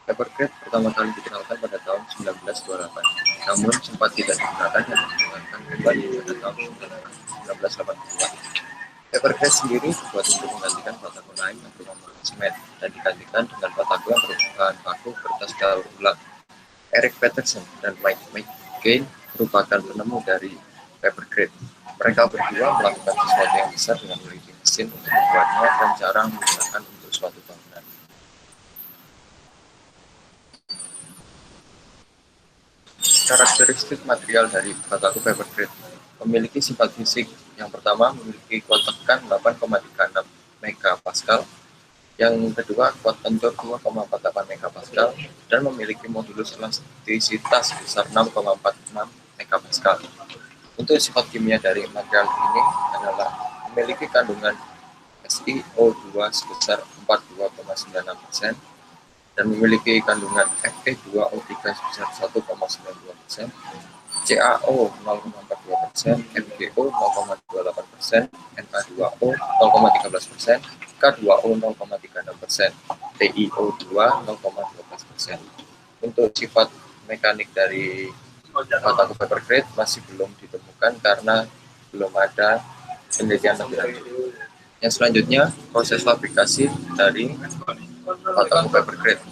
Papercraft pertama kali dikenalkan pada tahun 1928, namun sempat tidak digunakan dan digunakan kembali pada tahun 1982. Papercraft sendiri dibuat untuk menggantikan bataku lain yang berupa semen dan digantikan dengan bataku yang berbahan baku kertas daur ulang. Eric Peterson dan Mike McCain merupakan penemu dari Papercraft. Mereka berdua melakukan sesuatu yang besar dengan memiliki mesin untuk membuatnya dan cara menggunakan untuk suatu bangunan. Karakteristik material dari bataku Papercraft memiliki sifat fisik. Yang pertama, memiliki kuat tekan 8,36 MPa, yang kedua kuat kencur 2,48 MPa, dan memiliki modulus elastisitas sebesar 6,46 MPa. Untuk sifat kimia dari material ini adalah memiliki kandungan SiO2 sebesar 42,96%, dan memiliki kandungan Fe2O3 sebesar 1,92%, CaO 0,42%, MgO 0,28%, Na2O 0,13%, K2O 0,36%, TiO2 0,12%. Untuk sifat mekanik dari bataku Papercraft masih belum ditemukan karena belum ada penelitian lebih lanjut. Yang selanjutnya, proses fabrikasi dari bataku Papercraft.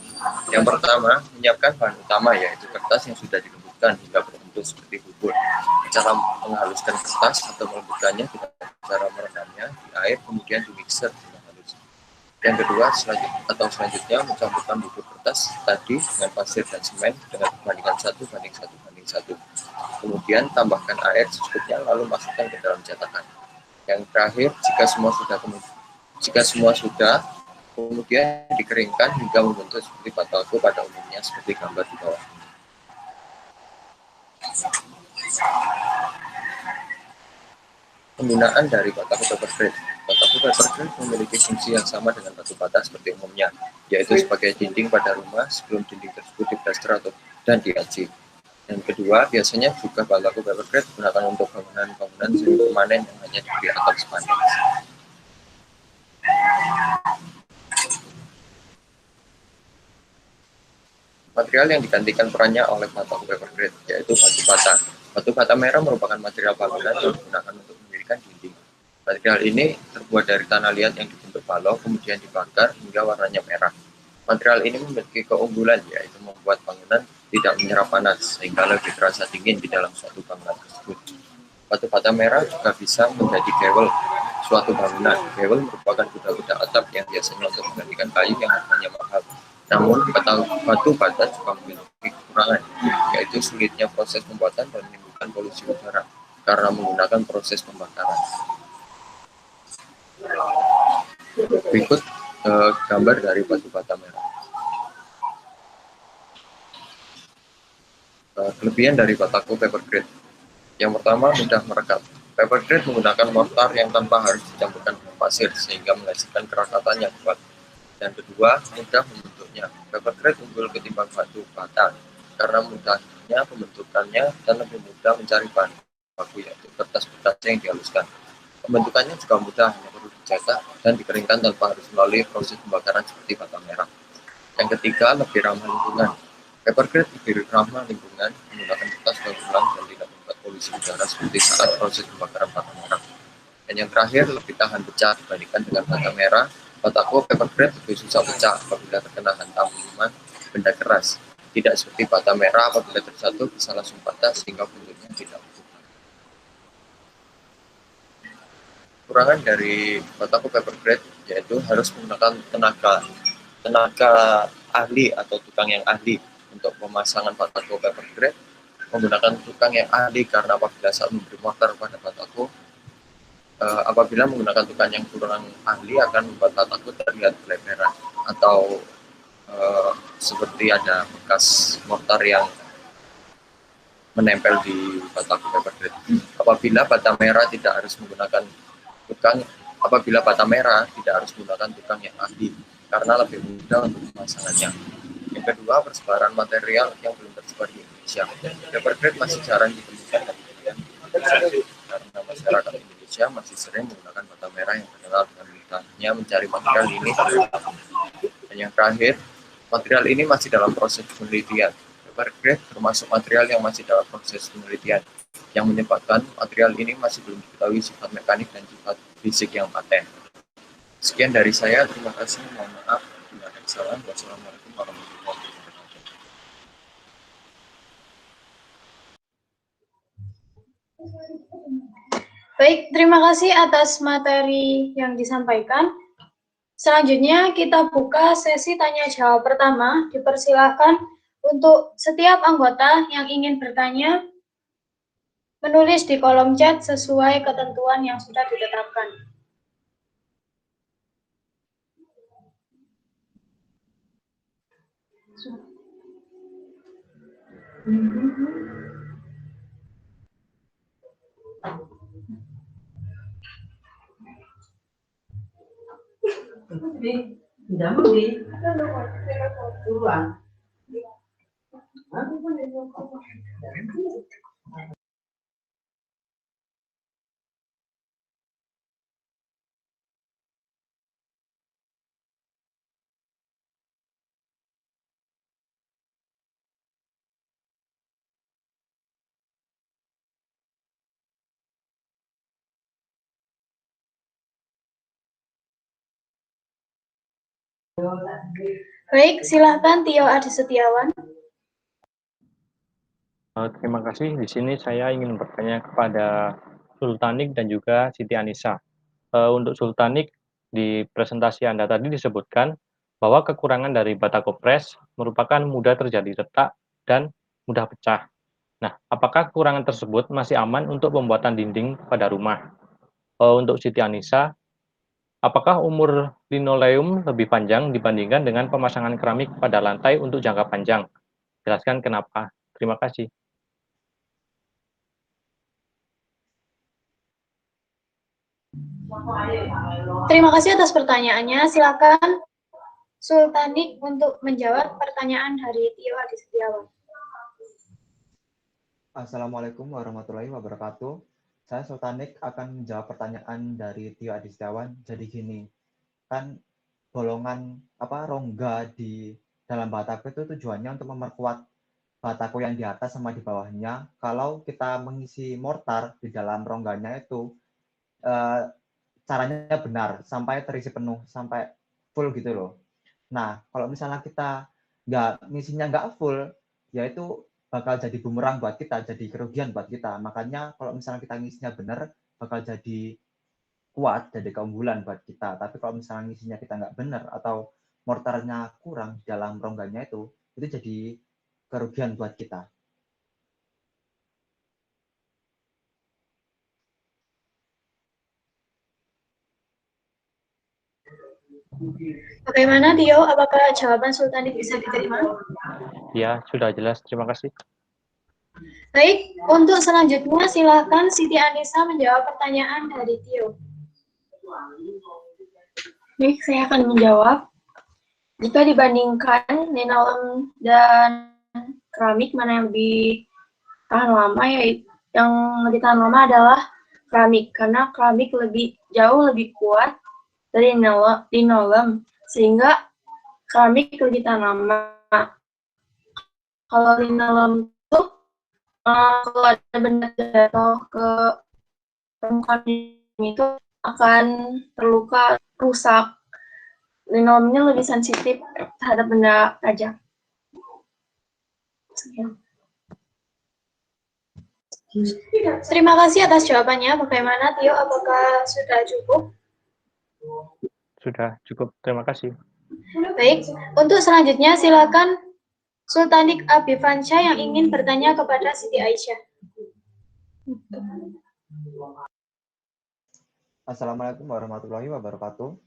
Yang pertama, menyiapkan bahan utama yaitu kertas yang sudah dilembutkan hingga berbentuk seperti bubur. Cara menghaluskan kertas atau melembutkannya dengan cara merendamnya di air kemudian dimixer dengan halus. Yang kedua, selanjutnya mencampurkan bubur kertas tadi dengan pasir dan semen dengan perbandingan 1:1:1. Kemudian tambahkan air secukupnya lalu masukkan ke dalam cetakan. Yang terakhir, jika semua sudah kemudian dikeringkan hingga membentuk seperti bataku pada umumnya seperti gambar di bawah. Penggunaan dari bataku Papercraft. Bataku Papercraft memiliki fungsi yang sama dengan batu bata seperti umumnya, yaitu sebagai dinding pada rumah sebelum dinding tersebut diplaster dan diaci. Yang kedua, biasanya juga bataku Papercraft digunakan untuk bangunan-bangunan semi permanen yang hanya diberi atap spandek. Material yang digantikan perannya oleh bataku Papercraft yaitu batu bata. Batu bata merah merupakan material bangunan yang digunakan untuk mendirikan dinding. Material ini terbuat dari tanah liat yang dibentuk balok kemudian dibakar hingga warnanya merah. Material ini memiliki keunggulan yaitu membuat bangunan tidak menyerap panas sehingga lebih terasa dingin di dalam suatu bangunan tersebut. Batu bata merah juga bisa menjadi dewel suatu bangunan. Dewel merupakan kuda-kuda atap yang biasanya untuk menggantikan kayu yang harganya mahal. Namun, batu bata juga memiliki kekurangan, yaitu sulitnya proses pembuatan dan menimbulkan polusi udara karena menggunakan proses pembakaran. Berikut gambar dari batu bata merah. Kelebihan dari Bataku Papergrade. Yang pertama, mudah merekat. Papergrade menggunakan mortar yang tanpa harus dicampurkan pasir sehingga menghasilkan kerakatan yang kuat. Dan kedua, mudah membentuknya. Papergrade unggul ketimbang batu bata karena mudahnya pembentukannya dan lebih mudah mencari bahan baku, yaitu kertas kaca yang dihaluskan. Pembentukannya juga mudah, hanya perlu dicetak dan dikeringkan tanpa harus melalui proses pembakaran seperti bata merah. Yang ketiga, lebih ramah lingkungan. Papergrade lebih ramah lingkungan, menggunakan kertas daur ulang dan tidak membuat polusi udara seperti saat proses pembakaran bata merah. Dan yang terakhir, lebih tahan pecah dibandingkan dengan bata merah. Bataku Papergrade lebih susah pecah apabila terkena hantam minuman benda keras. Tidak seperti bata merah, apabila terjatuh bisa langsung patah sehingga bentuknya tidak utuh. Kekurangan dari Bataku Papergrade yaitu harus menggunakan tenaga ahli atau tukang yang ahli untuk pemasangan Bataku Papergrade. Menggunakan tukang yang ahli karena apabila saat memberi mortar pada Bataku, apabila menggunakan tukang yang kurang ahli akan membuat Bataku terlihat beleberan atau seperti ada bekas mortar yang menempel di Bataku Papergrade. Apabila bata merah tidak harus menggunakan tukang yang ahli karena lebih mudah untuk pemasangannya. Yang kedua, persebaran material yang belum tersebar di Indonesia. Papergrade masih jarang ditemukan karena masyarakat Indonesia masih sering menggunakan bata merah yang terkenal dengan mudahnya mencari material ini. Dan yang terakhir, material ini masih dalam proses penelitian. Papergrade termasuk material yang masih dalam proses penelitian, yang menyebabkan material ini masih belum diketahui sifat mekanik dan sifat fisik yang paten. Sekian dari saya, terima kasih, mohon maaf bila ada kesalahan. Wassalamualaikum warahmatullahi wabarakatuh. Baik, terima kasih atas materi yang disampaikan. Selanjutnya kita buka sesi tanya jawab pertama. Dipersilakan untuk setiap anggota yang ingin bertanya menulis di kolom chat sesuai ketentuan yang sudah ditetapkan. Baik, silakan Tio Adi Setiawan. Terima kasih. Di sini saya ingin bertanya kepada Sultanik dan juga Siti Anissa. Untuk Sultanik, di presentasi Anda tadi disebutkan bahwa kekurangan dari Bataku Press merupakan mudah terjadi retak dan mudah pecah. Nah, apakah kekurangan tersebut masih aman untuk pembuatan dinding pada rumah? Untuk Siti Anissa, apakah umur linoleum lebih panjang dibandingkan dengan pemasangan keramik pada lantai untuk jangka panjang? Jelaskan kenapa. Terima kasih. Terima kasih atas pertanyaannya. Silakan Sultanik untuk menjawab pertanyaan dari Tio Adi Setiawan. Assalamualaikum warahmatullahi wabarakatuh. Saya Sultanik akan menjawab pertanyaan dari Tio Adi Setiawan. Jadi gini, kan bolongan rongga di dalam bataku itu tujuannya untuk memperkuat bataku yang di atas sama di bawahnya. Kalau kita mengisi mortar di dalam rongganya itu caranya benar sampai terisi penuh, sampai full gitu loh. Nah, kalau misalnya kita ngisinya nggak full, ya itu bakal jadi bumerang buat kita, jadi kerugian buat kita. Makanya kalau misalnya kita ngisinya benar, bakal jadi kuat, jadi keunggulan buat kita. Tapi kalau misalnya ngisinya kita nggak benar atau mortarnya kurang dalam rongganya itu jadi kerugian buat kita. Bagaimana, Tio? Apakah jawaban Sultanik bisa diterima? Ya, sudah jelas. Terima kasih. Baik, untuk selanjutnya silakan Siti Anissa menjawab pertanyaan dari Tio. Baik, saya akan menjawab. Jika dibandingkan linoleum dan keramik, mana yang lebih tahan lama, yaitu yang lebih tahan lama adalah keramik, karena keramik jauh lebih kuat dari linoleum, sehingga keramik lebih tahan lama. Kalau linoleum itu kalau ada benda jatuh ke permukaan itu akan terluka, rusak. Linoleumnya lebih sensitif terhadap benda tajam. Terima kasih atas jawabannya. Bagaimana, Tio? Apakah sudah cukup? Sudah cukup. Terima kasih. Baik, untuk selanjutnya silakan Sultanik Abifansyah yang ingin bertanya kepada Siti Aisyah. Assalamualaikum warahmatullahi wabarakatuh.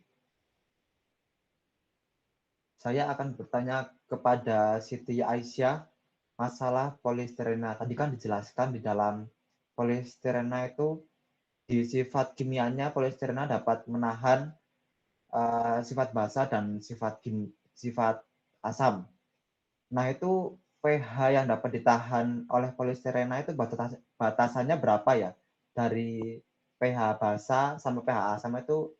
Saya akan bertanya kepada Siti Aisyah masalah polistirena. Tadi kan dijelaskan di dalam polistirena itu di sifat kimianya polistirena dapat menahan sifat basa dan sifat asam. Nah, itu pH yang dapat ditahan oleh polistirena itu batasannya berapa ya? Dari pH basa sampai pH asam itu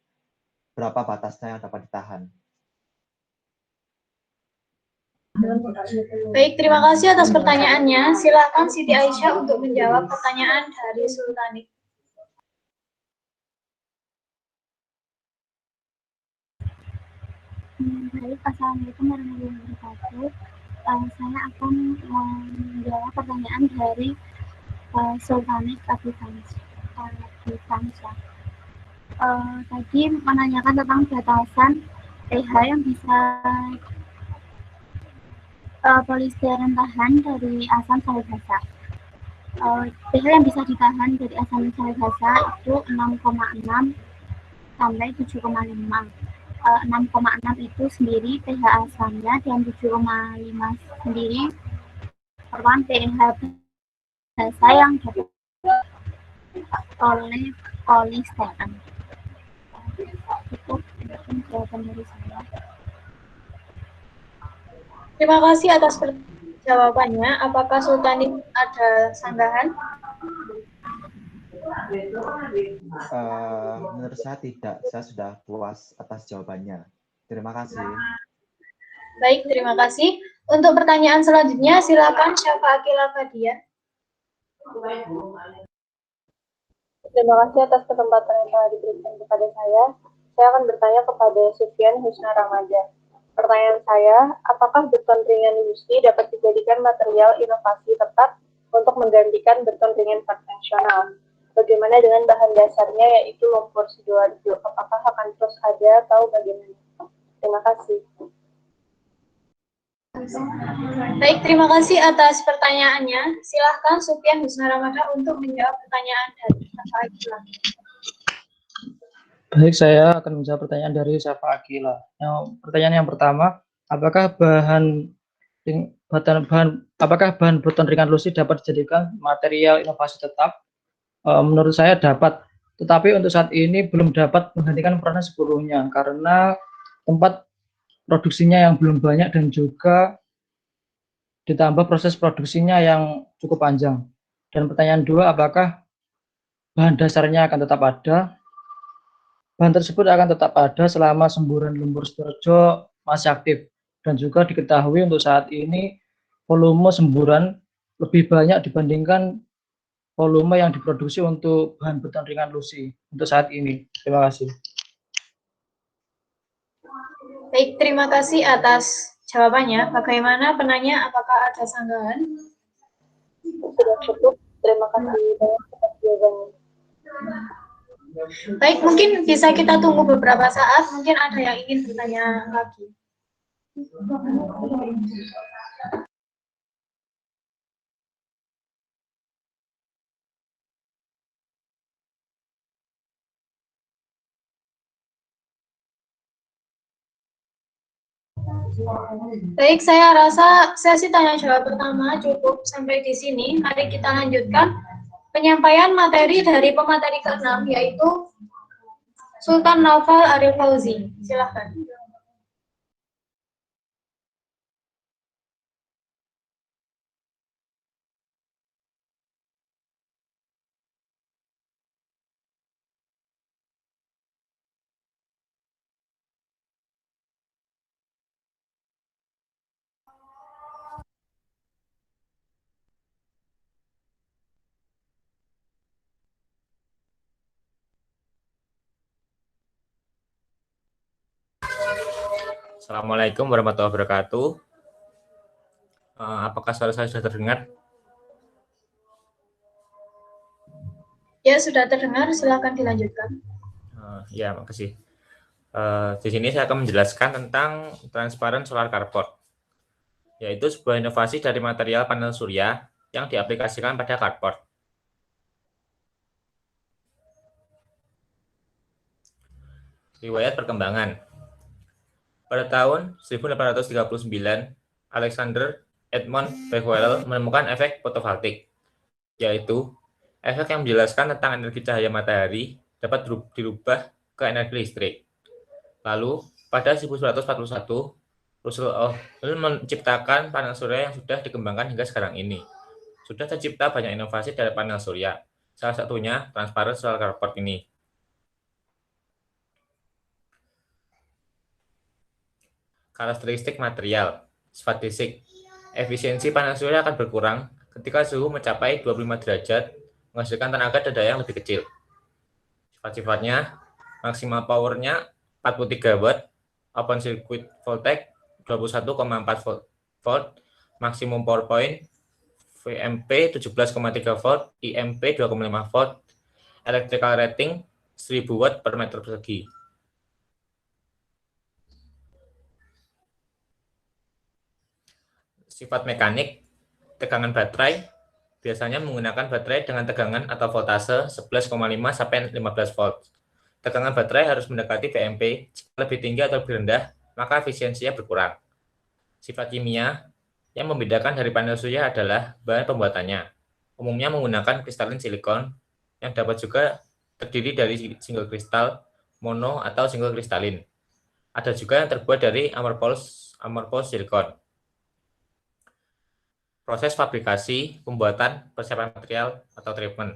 berapa batasnya yang dapat ditahan? Baik, terima kasih atas pertanyaannya. Silakan Siti Aisyah untuk menjawab pertanyaan dari Sultanik. Baik, Assalamualaikum warahmatullahi wabarakatuh. Saya akan menjawab pertanyaan dari Sultanik Abifansyah. Tadi menanyakan tentang batasan pH yang bisa polistiren tahan dari asam sampai basa. pH yang bisa ditahan dari asam sampai basa itu 6,6 sampai 7,5. 6,6 itu sendiri pH asamnya dan 7,5 sendiri merupakan pH basa yang dapat oleh polistiren. Itu jawaban dari saya. Terima kasih atas jawabannya. Apakah Sultanik ada sanggahan? Menurut saya tidak. Saya sudah puas atas jawabannya. Terima kasih. Baik, terima kasih. Untuk pertanyaan selanjutnya, silakan Syafa Akila Fadia. Terima kasih atas kesempatan yang telah diberikan kepada saya. Saya akan bertanya kepada Sufyan Husna Ramaja. Pertanyaan saya, apakah beton ringan Lucy dapat dijadikan material inovasi tetap untuk menggantikan beton ringan konvensional? Bagaimana dengan bahan dasarnya yaitu lumpur Sidoarjo? Apakah akan terus ada atau bagaimana? Terima kasih. Baik, terima kasih atas pertanyaannya. Silahkan Sufyan Husna Ramadan untuk menjawab pertanyaan dari Syafa Akila. Baik, saya akan menjawab pertanyaan dari Syafa Akila. Pertanyaan yang pertama, apakah bahan beton ringan Lucy dapat dijadikan material inovasi tetap? Menurut saya dapat, tetapi untuk saat ini belum dapat menggantikan peranan sebelumnya karena tempat produksinya yang belum banyak dan juga ditambah proses produksinya yang cukup panjang. Dan pertanyaan dua, apakah bahan dasarnya akan tetap ada? Bahan tersebut akan tetap ada selama semburan lumpur Sidoarjo masih aktif, dan juga diketahui untuk saat ini volume semburan lebih banyak dibandingkan volume yang diproduksi untuk bahan beton ringan Lucy untuk saat ini. Terima kasih. Baik, terima kasih atas jawabannya. Bagaimana penanya, apakah ada sanggahan? Sudah cukup. Terima kasih banyak atas jawabannya. Baik, mungkin bisa kita tunggu beberapa saat. Mungkin ada yang ingin bertanya lagi. Baik, saya rasa sesi tanya jawab pertama cukup sampai di sini. Mari kita lanjutkan penyampaian materi dari pemateri ke-6, yaitu Sultan Naufal Arif Fauzi. Silakan. Assalamualaikum warahmatullahi wabarakatuh. Apakah suara saya sudah terdengar? Ya, sudah terdengar. Silakan dilanjutkan. Ya, makasih. Di sini saya akan menjelaskan tentang transparan solar carport, yaitu sebuah inovasi dari material panel surya yang diaplikasikan pada carport. Riwayat perkembangan. Pada tahun 1839, Alexander Edmond Becquerel menemukan efek fotovoltaik, yaitu efek yang menjelaskan tentang energi cahaya matahari dapat dirubah ke energi listrik. Lalu, pada 1941, Russell menciptakan panel surya yang sudah dikembangkan hingga sekarang ini. Sudah tercipta banyak inovasi dari panel surya, salah satunya transparent solar carport ini. Karakteristik material, sifat fisik. Efisiensi panel surya akan berkurang ketika suhu mencapai 25 derajat, menghasilkan tenaga dan daya yang lebih kecil. Sifat-sifatnya, maksimal powernya 43 watt, open circuit voltage 21,4 volt, maksimum power point VMP 17,3 volt, IMP 2,5 volt, electrical rating 1000 watt per meter persegi. Sifat mekanik, tegangan baterai, biasanya menggunakan baterai dengan tegangan atau voltase 11,5 sampai 15 volt. Tegangan baterai harus mendekati VMP, jika lebih tinggi atau lebih rendah, maka efisiensinya berkurang. Sifat kimia, yang membedakan dari panel surya adalah bahan pembuatannya. Umumnya menggunakan kristalin silikon, yang dapat juga terdiri dari single kristal, mono, atau single kristalin. Ada juga yang terbuat dari amorphous silikon. Proses fabrikasi, pembuatan, persiapan material, atau treatment.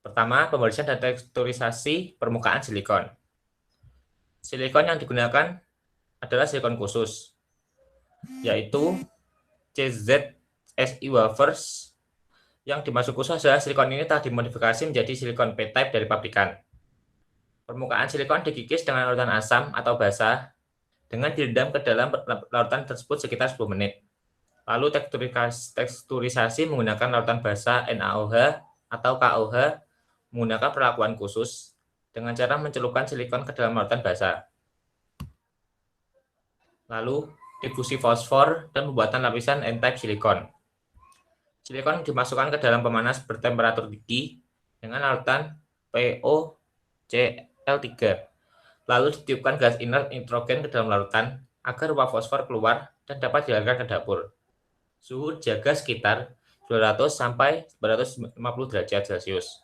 Pertama, pembersihan dan teksturisasi permukaan silikon. Silikon yang digunakan adalah silikon khusus, yaitu CZSI wafers. Yang dimaksud khusus adalah silikon ini telah dimodifikasi menjadi silikon P-type dari pabrikan. Permukaan silikon dikikis dengan larutan asam atau basah, dengan direndam ke dalam larutan tersebut sekitar 10 menit. Lalu teksturisasi menggunakan larutan basah NaOH atau KOH menggunakan perlakuan khusus dengan cara mencelupkan silikon ke dalam larutan basah. Lalu difusi fosfor dan pembuatan lapisan N-type silikon. Silikon dimasukkan ke dalam pemanas bertemperatur tinggi dengan larutan POCl3. Lalu ditiupkan gas inert nitrogen ke dalam larutan agar uap fosfor keluar dan dapat dialirkan ke dapur. Suhu dijaga sekitar 200 sampai 950 derajat Celcius.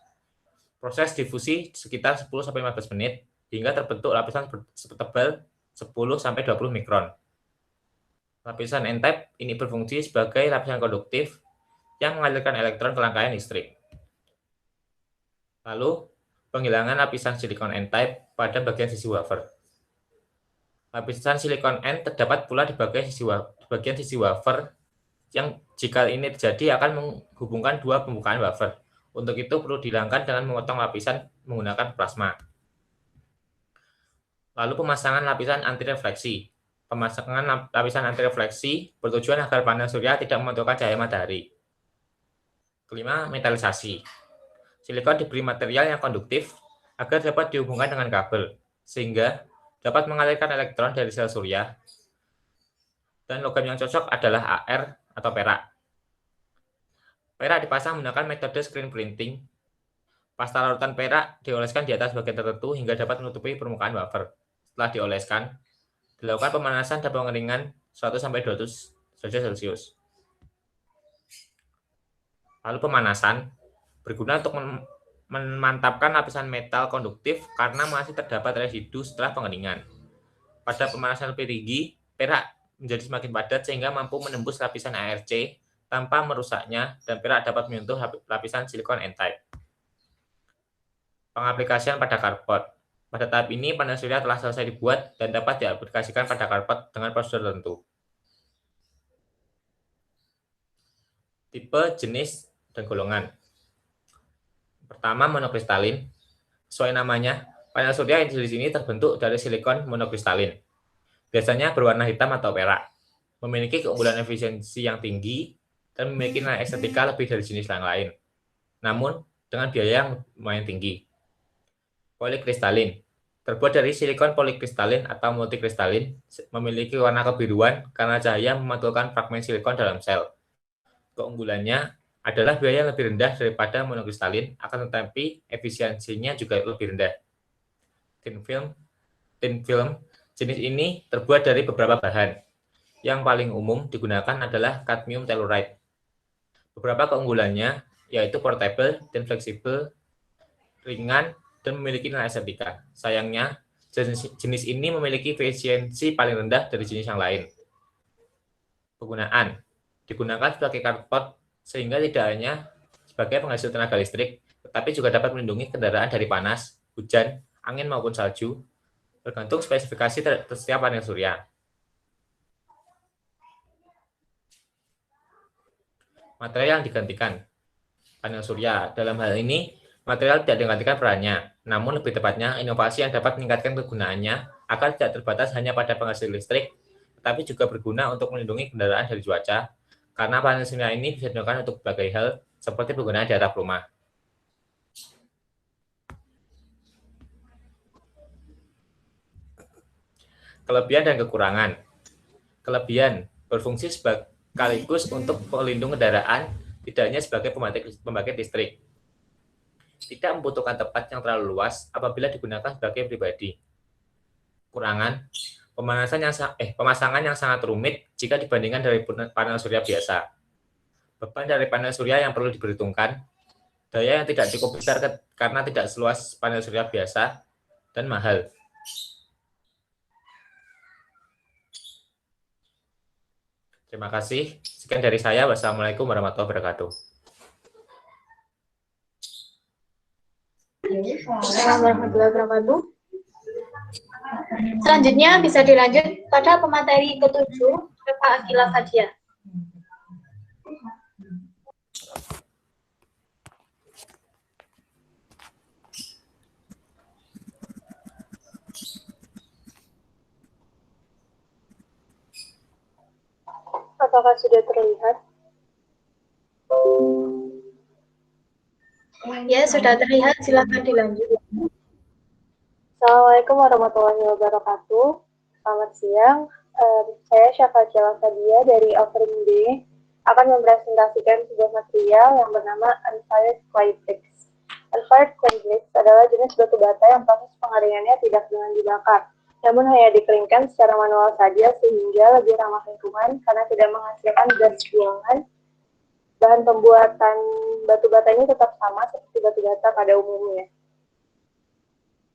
Proses difusi sekitar 10 sampai 15 menit hingga terbentuk lapisan setebal 10 sampai 20 mikron. Lapisan N-type ini berfungsi sebagai lapisan konduktif yang mengalirkan elektron ke rangkaian listrik. Lalu, penghilangan lapisan silikon N-type pada bagian sisi wafer. Lapisan silikon N terdapat pula di bagian sisi wafer yang jika ini terjadi akan menghubungkan dua pembukaan wafer. Untuk itu perlu dihilangkan dengan memotong lapisan menggunakan plasma. Lalu pemasangan lapisan anti-refleksi. Pemasangan lapisan anti-refleksi bertujuan agar panel surya tidak memantulkan cahaya matahari. Kelima, metalisasi. Silikon diberi material yang konduktif agar dapat dihubungkan dengan kabel, sehingga dapat mengalirkan elektron dari sel surya. Dan logam yang cocok adalah AR atau perak. Perak dipasang menggunakan metode screen printing. Pasta larutan perak dioleskan di atas bagian tertentu hingga dapat menutupi permukaan wafer. Setelah dioleskan, dilakukan pemanasan dan pengeringan 100-200 derajat Celcius. Lalu pemanasan berguna untuk memantapkan lapisan metal konduktif karena masih terdapat residu setelah pengeringan. Pada pemanasan lebih tinggi, perak menjadi semakin padat sehingga mampu menembus lapisan ARC tanpa merusaknya dan perak dapat menyentuh lapisan silikon N-type. Pengaplikasian pada karpot. Pada tahap ini, panel surya telah selesai dibuat dan dapat diaplikasikan pada karpot dengan prosedur tertentu. Tipe, jenis, dan golongan. Pertama, monokristalin. Sesuai namanya, panel surya yang di sini terbentuk dari silikon monokristalin. Biasanya berwarna hitam atau perak, memiliki keunggulan efisiensi yang tinggi, dan memiliki nilai estetika lebih dari jenis yang lain, namun dengan biaya yang lumayan tinggi. Polikristalin, terbuat dari silikon polikristalin atau multikristalin, memiliki warna kebiruan karena cahaya memantulkan fragmen silikon dalam sel. Keunggulannya adalah biaya yang lebih rendah daripada monokristalin, akan tetapi efisiensinya juga lebih rendah. Thin film jenis ini terbuat dari beberapa bahan. Yang paling umum digunakan adalah kadmium telluride. Beberapa keunggulannya yaitu portable dan fleksibel, ringan, dan memiliki nilai estetika. Sayangnya, jenis ini memiliki efisiensi paling rendah dari jenis yang lain. Penggunaan digunakan sebagai karpot sehingga tidak hanya sebagai penghasil tenaga listrik, tetapi juga dapat melindungi kendaraan dari panas, hujan, angin maupun salju, tergantung spesifikasi setiap panel surya. Material yang digantikan. Panel surya, dalam hal ini, material tidak digantikan perannya, namun lebih tepatnya, inovasi yang dapat meningkatkan kegunaannya agar tidak terbatas hanya pada penghasil listrik, tetapi juga berguna untuk melindungi kendaraan dari cuaca, karena panel surya ini bisa digunakan untuk berbagai hal, seperti penggunaan di atap rumah. Kelebihan dan kekurangan. Kelebihan berfungsi sekaligus untuk pelindung kendaraan, tidak hanya sebagai pembangkit listrik. Tidak membutuhkan tempat yang terlalu luas apabila digunakan sebagai pribadi. Kekurangan, pemasangan yang sangat rumit jika dibandingkan dari panel surya biasa. Beban dari panel surya yang perlu diperhitungkan, daya yang tidak cukup besar karena tidak seluas panel surya biasa, dan mahal. Terima kasih. Sekian dari saya. Wassalamualaikum warahmatullahi wabarakatuh. Assalamualaikum warahmatullahi wabarakatuh. Selanjutnya bisa dilanjut pada pemateri ke-7, Bapak Akila Fadia. Apakah sudah terlihat? Ya, sudah terlihat. Silakan dilanjut. Assalamualaikum warahmatullahi wabarakatuh. Selamat siang. Saya Syafa Fadia dari offering B akan mempresentasikan sebuah material yang bernama Unfired Clay Bricks. Unfired Clay Bricks adalah jenis batu bata yang proses pengeringannya tidak dengan dibakar, namun hanya dikeringkan secara manual saja sehingga lebih ramah lingkungan karena tidak menghasilkan gas buangan. Bahan pembuatan batu bata ini tetap sama seperti batu bata pada umumnya.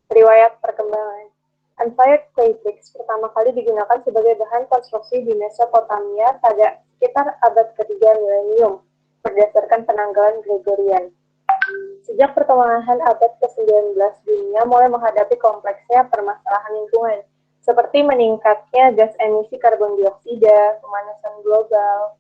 Riwayat perkembangan. Unfired clay bricks pertama kali digunakan sebagai bahan konstruksi di Mesopotamia pada sekitar abad ke-3 milenium berdasarkan penanggalan Gregorian. Sejak pertengahan abad ke-19, dunia mulai menghadapi kompleksnya permasalahan lingkungan, seperti meningkatnya gas emisi karbon dioksida, pemanasan global,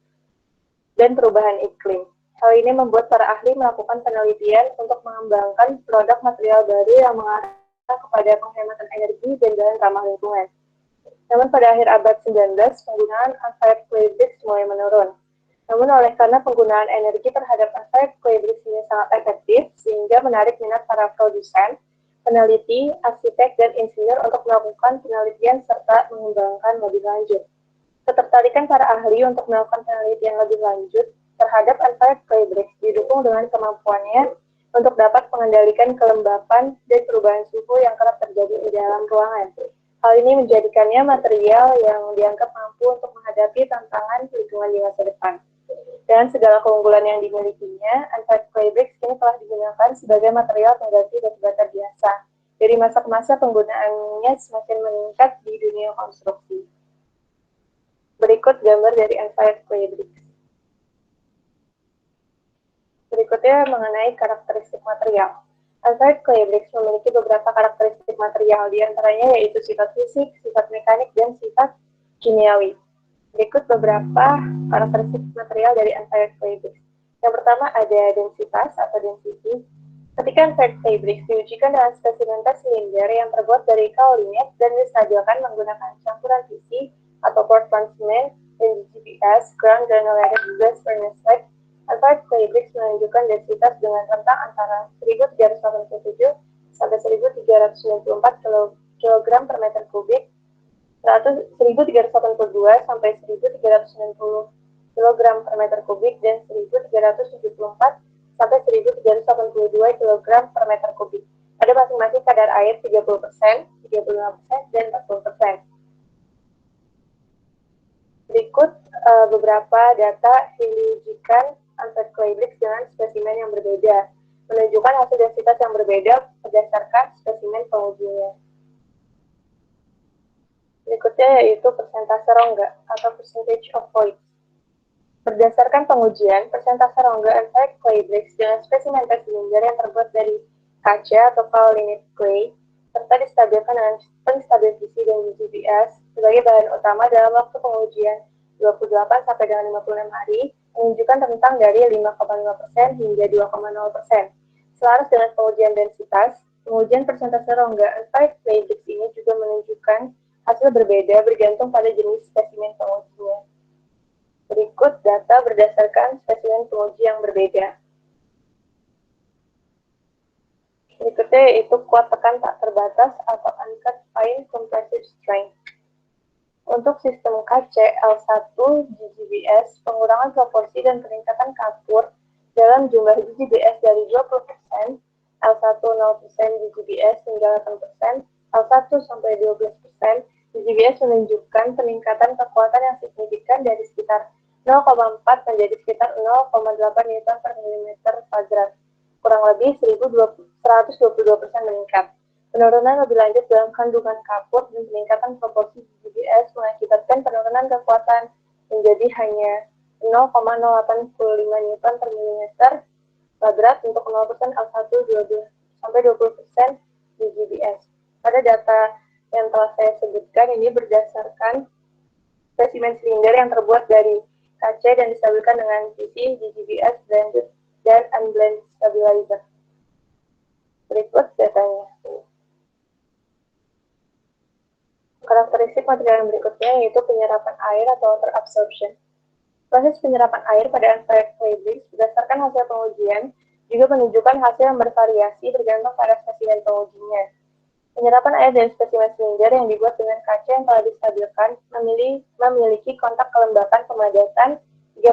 dan perubahan iklim. Hal ini membuat para ahli melakukan penelitian untuk mengembangkan produk material baru yang mengarah kepada penghematan energi dan bahan ramah lingkungan. Namun pada akhir abad 19, penggunaan unfired clay bricks mulai menurun. Namun karena penggunaan energi terhadap unfired clay bricks ini sangat efektif, sehingga menarik minat para produsen, peneliti, arsitek, dan insinyur untuk melakukan penelitian serta mengembangkan lebih lanjut. Ketertarikan para ahli untuk melakukan penelitian lebih lanjut terhadap unfired clay bricks didukung dengan kemampuannya untuk dapat mengendalikan kelembapan dan perubahan suhu yang kerap terjadi di dalam ruangan. Hal ini menjadikannya material yang dianggap mampu untuk menghadapi tantangan lingkungan di masa depan. Dengan segala keunggulan yang dimilikinya, unfired clay bricks kini telah digunakan sebagai material pengganti batu bata biasa. Dari masa ke masa penggunaannya semakin meningkat di dunia konstruksi. Berikut gambar dari unfired clay bricks. Berikutnya mengenai karakteristik material. Unfired clay bricks memiliki beberapa karakteristik material, di antaranya yaitu sifat fisik, sifat mekanik, dan sifat kimiawi. Berikut beberapa karakteristik material dari unfired clay bricks. Yang pertama ada densitas atau density. Ketika unfired clay bricks diujikan dengan spesimen tes silinder yang terbuat dari kaolinet dan distabilkan menggunakan campuran PC atau Portland cement dan GGBS (ground granulated glass furnace like), unfired clay bricks menunjukkan densitas dengan rentang antara 1387 sampai 1394 kg per meter kubik, 1382 sampai 1390 kg per meter kubik, dan 1374 sampai 1382 kg per meter kubik. Pada masing-masing kadar air 30%, 35%, dan 40%. Berikut beberapa data yang diujikan unfired clay bricks dengan spesimen yang berbeda, menunjukkan hasil densitas yang berbeda berdasarkan spesimen pengujinya. Berikutnya yaitu persentase rongga atau percentage of voids. Berdasarkan pengujian, persentase rongga unfired clay bricks dengan spesimen tes silinder yang terbuat dari kaca atau kaolinet clay serta distabilkan dengan penstabil PC dan GGBS sebagai bahan utama dalam waktu pengujian 28 sampai dengan 56 hari menunjukkan rentang dari 5,5% hingga 2,0%. Selaras dengan pengujian densitas, pengujian persentase rongga unfired clay bricks ini juga menunjukkan hasil berbeda bergantung pada jenis spesimen pengujinya. Berikut data berdasarkan spesimen penguji yang berbeda. Berikutnya yaitu kuat tekan tak terbatas atau uncut fine compressive strength. Untuk sistem KC L1 GGBS, pengurangan proporsi dan peningkatan kapur dalam jumlah GGBS dari 20%, L1 0% GGBS hingga 8%, L1 sampai 12%, GGBS menunjukkan peningkatan kekuatan yang signifikan dari sekitar 0,4 menjadi sekitar 0,8 Newton per milimeter kuadrat, kurang lebih 122% meningkat. Penurunan lebih lanjut dalam kandungan kapur dan peningkatan proporsi GGBS mengakibatkan penurunan kekuatan menjadi hanya 0,085 Newton per milimeter kuadrat untuk 0% L1 sampai 20% GGBS. Pada data yang telah saya sebutkan ini berdasarkan spesimen silinder yang terbuat dari kaca dan distabilkan dengan PC, GGBS, blended, dan unblended stabilizer. Berikut datanya. Karakteristik material yang berikutnya yaitu penyerapan air atau water absorption. Proses penyerapan air pada unfired clay bricks berdasarkan hasil pengujian juga menunjukkan hasil yang bervariasi bergantung pada spesimen pengujinya. Penyerapan air dari spesimen silinder yang dibuat dengan kaca yang telah distabilkan memiliki kontak kelembapan pemadatan 30%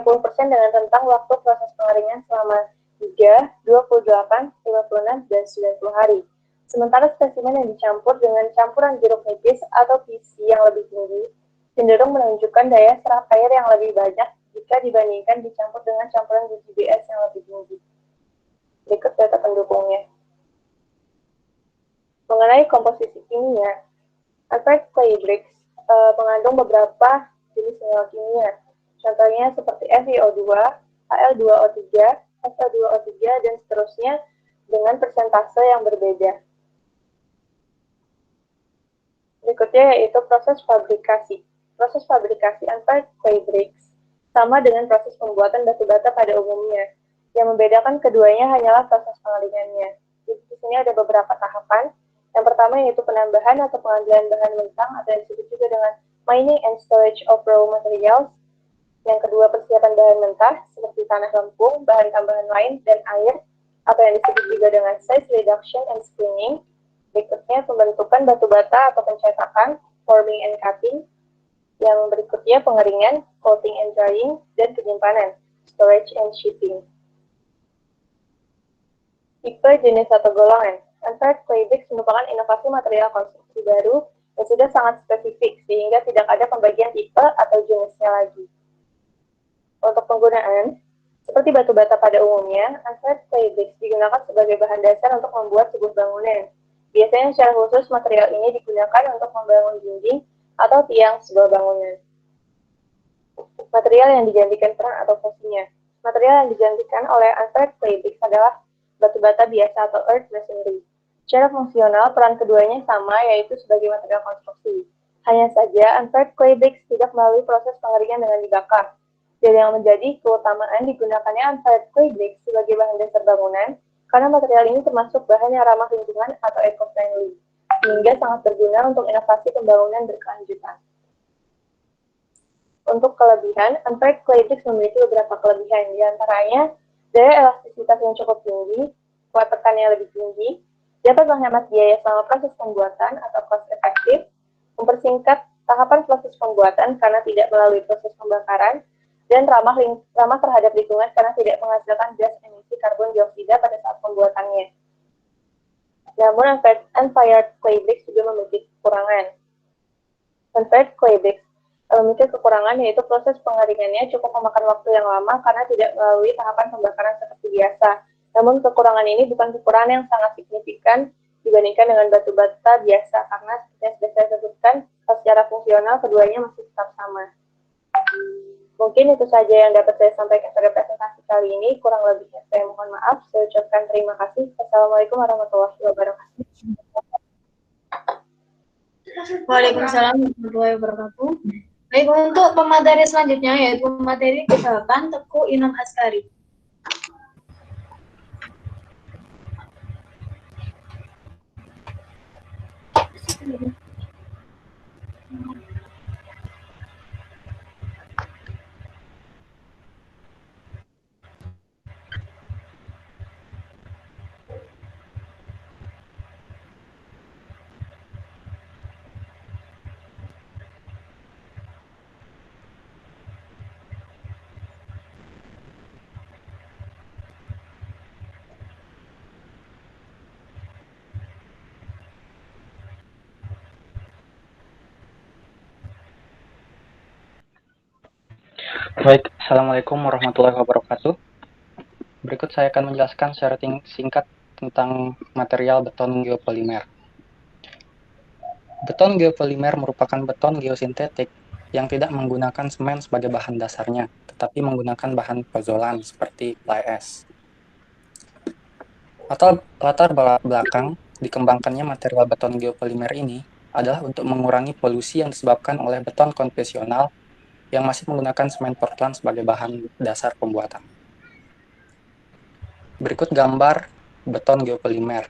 dengan rentang waktu proses pengeringan selama 3, 28, 56, dan 90 hari. Sementara spesimen yang dicampur dengan campuran jeruk nipis atau PC yang lebih tinggi cenderung menunjukkan daya serap air yang lebih banyak jika dibandingkan dicampur dengan campuran GGBS yang lebih tinggi. Berikut data pendukungnya. Mengenai komposisi kimia, unfired clay bricks mengandung beberapa jenis senyawa kimia. Contohnya seperti FiO2, Al2O3, SO2O3, dan seterusnya dengan persentase yang berbeda. Berikutnya yaitu proses fabrikasi. Proses fabrikasi unfired clay bricks sama dengan proses pembuatan batu bata pada umumnya. Yang membedakan keduanya hanyalah proses pengeringannya. Di sini ada beberapa tahapan. Yang pertama yaitu penambahan atau pengambilan bahan mentah atau yang disebut juga dengan mining and storage of raw materials. Yang kedua persiapan bahan mentah seperti tanah lempung, bahan tambahan lain, dan air atau yang disebut juga dengan size reduction and screening. Berikutnya pembentukan batu bata atau pencetakan, forming and cutting. Yang berikutnya pengeringan, coating and drying, dan penyimpanan, storage and shipping. Tipe, jenis, atau golongan. Unpaired clay bricks merupakan inovasi material konstruksi baru yang sudah sangat spesifik, sehingga tidak ada pembagian tipe atau jenisnya lagi. Untuk penggunaan, seperti batu bata pada umumnya, unpaired clay bricks digunakan sebagai bahan dasar untuk membuat sebuah bangunan. Biasanya secara khusus material ini digunakan untuk membangun dinding atau tiang sebuah bangunan. Material yang digantikan peran atau fungsinya. Material yang digantikan oleh unpaired clay bricks adalah batu bata biasa atau earth masonry. Secara fungsional, peran keduanya sama, yaitu sebagai material konstruksi. Hanya saja, unpaired clay bricks tidak melalui proses pengeringan dengan dibakar. Dan yang menjadi keutamaan digunakannya unpaired clay bricks sebagai bahan dasar bangunan, karena material ini termasuk bahan yang ramah lingkungan atau eco-friendly, sehingga sangat berguna untuk inovasi pembangunan berkelanjutan. Untuk kelebihan, unpaired clay bricks memiliki beberapa kelebihan, diantaranya daya elastisitas yang cukup tinggi, kuat tekan yang lebih tinggi, dapat menghemat biaya selama proses pembuatan atau cost efektif, mempersingkat tahapan proses pembuatan karena tidak melalui proses pembakaran, dan ramah terhadap lingkungan karena tidak menghasilkan gas emisi karbon dioksida pada saat pembuatannya. Namun, unpaired clay bricks juga memiliki kekurangan. Unpaired clay bricks memiliki kekurangan, yaitu proses pengeringannya cukup memakan waktu yang lama karena tidak melalui tahapan pembakaran seperti biasa. Namun kekurangan ini bukan kekurangan yang sangat signifikan dibandingkan dengan batu bata biasa, karena seperti yang sudah saya sebutkan, secara fungsional keduanya masih tetap sama. Mungkin itu saja yang dapat saya sampaikan pada presentasi kali ini. Kurang lebihnya saya mohon maaf. Saya ucapkan terima kasih. Assalamualaikum warahmatullahi wabarakatuh. Waalaikumsalam warahmatullahi wabarakatuh. Baik, untuk pemateri selanjutnya yaitu materi kesehatan Teguh Inam Askari. Baik, Assalamualaikum warahmatullahi wabarakatuh. Berikut saya akan menjelaskan secara singkat tentang material beton geopolimer. Beton geopolimer merupakan beton geosintetik yang tidak menggunakan semen sebagai bahan dasarnya, tetapi menggunakan bahan pozolan seperti fly ash. Atau latar belakang dikembangkannya material beton geopolimer ini adalah untuk mengurangi polusi yang disebabkan oleh beton konvensional yang masih menggunakan semen Portland sebagai bahan dasar pembuatan. Berikut gambar beton geopolimer.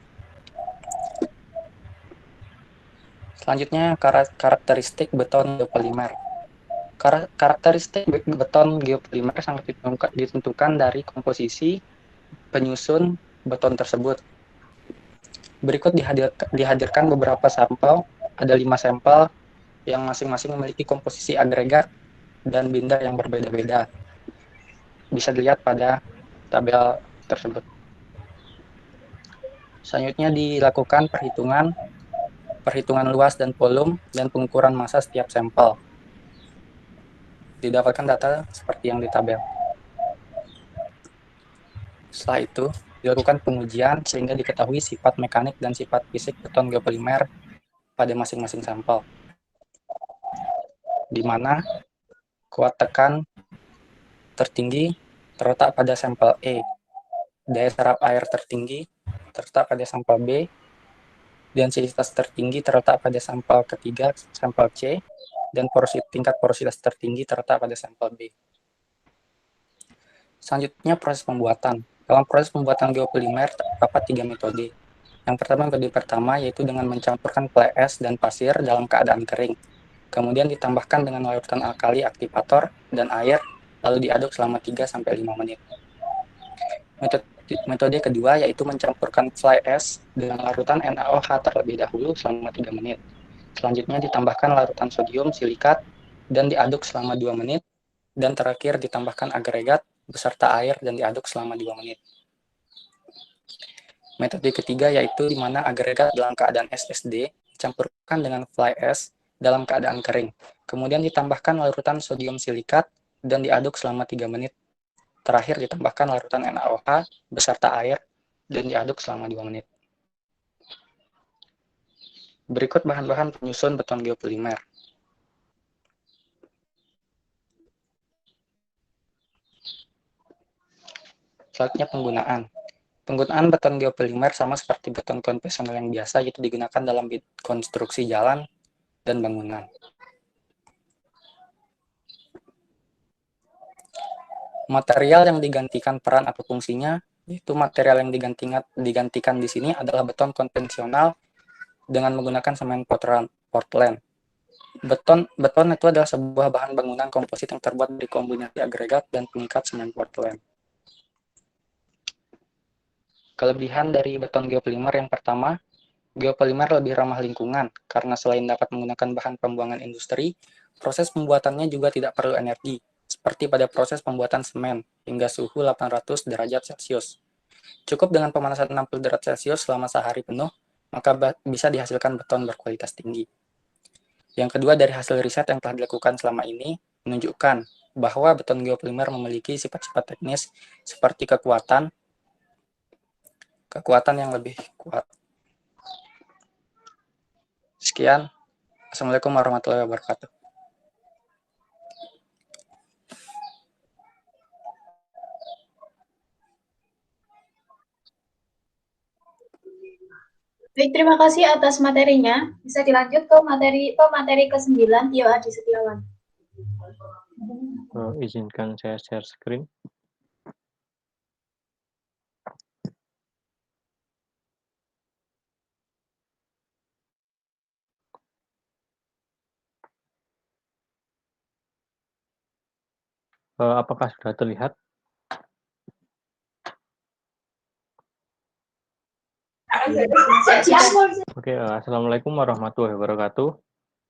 Selanjutnya karakteristik beton geopolimer. Karakteristik beton geopolimer sangat ditentukan dari komposisi penyusun beton tersebut. Berikut dihadirkan beberapa sampel, ada 5 sampel yang masing-masing memiliki komposisi agregat dan binder yang berbeda-beda. Bisa dilihat pada tabel tersebut. Selanjutnya dilakukan perhitungan luas dan volume dan pengukuran massa setiap sampel. Didapatkan data seperti yang di tabel. Setelah itu, dilakukan pengujian sehingga diketahui sifat mekanik dan sifat fisik beton geopolimer pada masing-masing sampel. Di mana kuat tekan tertinggi terletak pada sampel E, daya serap air tertinggi terletak pada sampel B, densitas tertinggi terletak pada sampel ketiga, sampel C, dan tingkat porositas tertinggi terletak pada sampel B. Selanjutnya proses pembuatan. Dalam proses pembuatan geopolimer terdapat 3 metode. Yang pertama, metode pertama yaitu dengan mencampurkan fly ash dan pasir dalam keadaan kering. Kemudian ditambahkan dengan larutan alkali aktivator dan air, lalu diaduk selama 3-5 menit. Metode kedua yaitu mencampurkan fly ash dengan larutan NaOH terlebih dahulu selama 3 menit. Selanjutnya ditambahkan larutan sodium silikat dan diaduk selama 2 menit. Dan terakhir ditambahkan agregat beserta air dan diaduk selama 2 menit. Metode ketiga yaitu di mana agregat dalam keadaan SSD dicampurkan dengan fly ash dalam keadaan kering. Kemudian ditambahkan larutan sodium silikat dan diaduk selama 3 menit. Terakhir ditambahkan larutan NaOH beserta air dan diaduk selama 2 menit. Berikut bahan-bahan penyusun beton geopolimer. Selanjutnya penggunaan. Penggunaan beton geopolimer sama seperti beton konvensional yang biasa, yaitu digunakan dalam konstruksi jalan dan bangunan. Material yang digantikan peran atau fungsinya, yaitu material yang digantikan di sini adalah beton konvensional dengan menggunakan semen Portland. Beton itu adalah sebuah bahan bangunan komposit yang terbuat dari kombinasi agregat dan pengikat semen Portland. Kelebihan dari beton geopolimer yang pertama, geopolimer lebih ramah lingkungan karena selain dapat menggunakan bahan pembuangan industri, proses pembuatannya juga tidak perlu energi, seperti pada proses pembuatan semen hingga suhu 800 derajat Celcius. Cukup dengan pemanasan 60 derajat Celcius selama sehari penuh, maka bisa dihasilkan beton berkualitas tinggi. Yang kedua, dari hasil riset yang telah dilakukan selama ini, menunjukkan bahwa beton geopolimer memiliki sifat-sifat teknis seperti kekuatan yang lebih kuat. Sekian. Assalamualaikum warahmatullahi wabarakatuh. Baik, terima kasih atas materinya. Bisa dilanjut ke materi ke-9, Tio Adi Setiawan. Izinkan saya share screen. Apakah sudah terlihat? Oke, Assalamualaikum warahmatullahi wabarakatuh.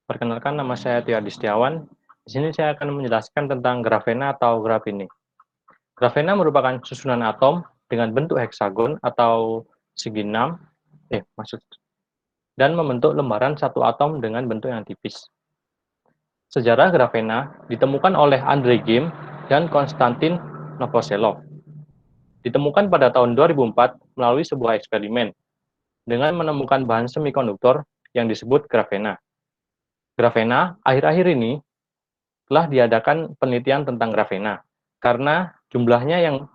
Perkenalkan, nama saya Tio Adi Setiawan. Di sini saya akan menjelaskan tentang grafena atau grafene. Grafena merupakan susunan atom dengan bentuk heksagon atau segi 6, dan membentuk lembaran satu atom dengan bentuk yang tipis. Sejarah grafena ditemukan oleh Andrei Gim dan Konstantin Novoselov. Ditemukan pada tahun 2004 melalui sebuah eksperimen dengan menemukan bahan semikonduktor yang disebut grafena. Grafena akhir-akhir ini telah diadakan penelitian tentang grafena karena jumlahnya yang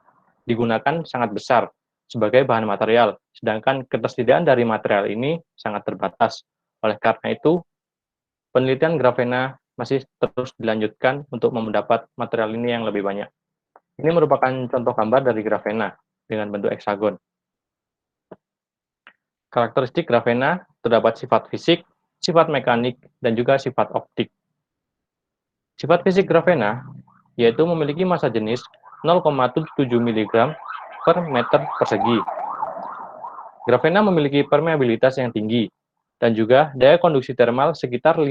digunakan sangat besar sebagai bahan material, sedangkan ketersediaan dari material ini sangat terbatas. Oleh karena itu, penelitian grafena masih terus dilanjutkan untuk mendapat material ini yang lebih banyak. Ini merupakan contoh gambar dari grafena dengan bentuk heksagon. Karakteristik grafena terdapat sifat fisik, sifat mekanik, dan juga sifat optik. Sifat fisik grafena yaitu memiliki massa jenis 0,77 mg per meter persegi. Grafena memiliki permeabilitas yang tinggi dan juga daya konduksi termal sekitar 5.000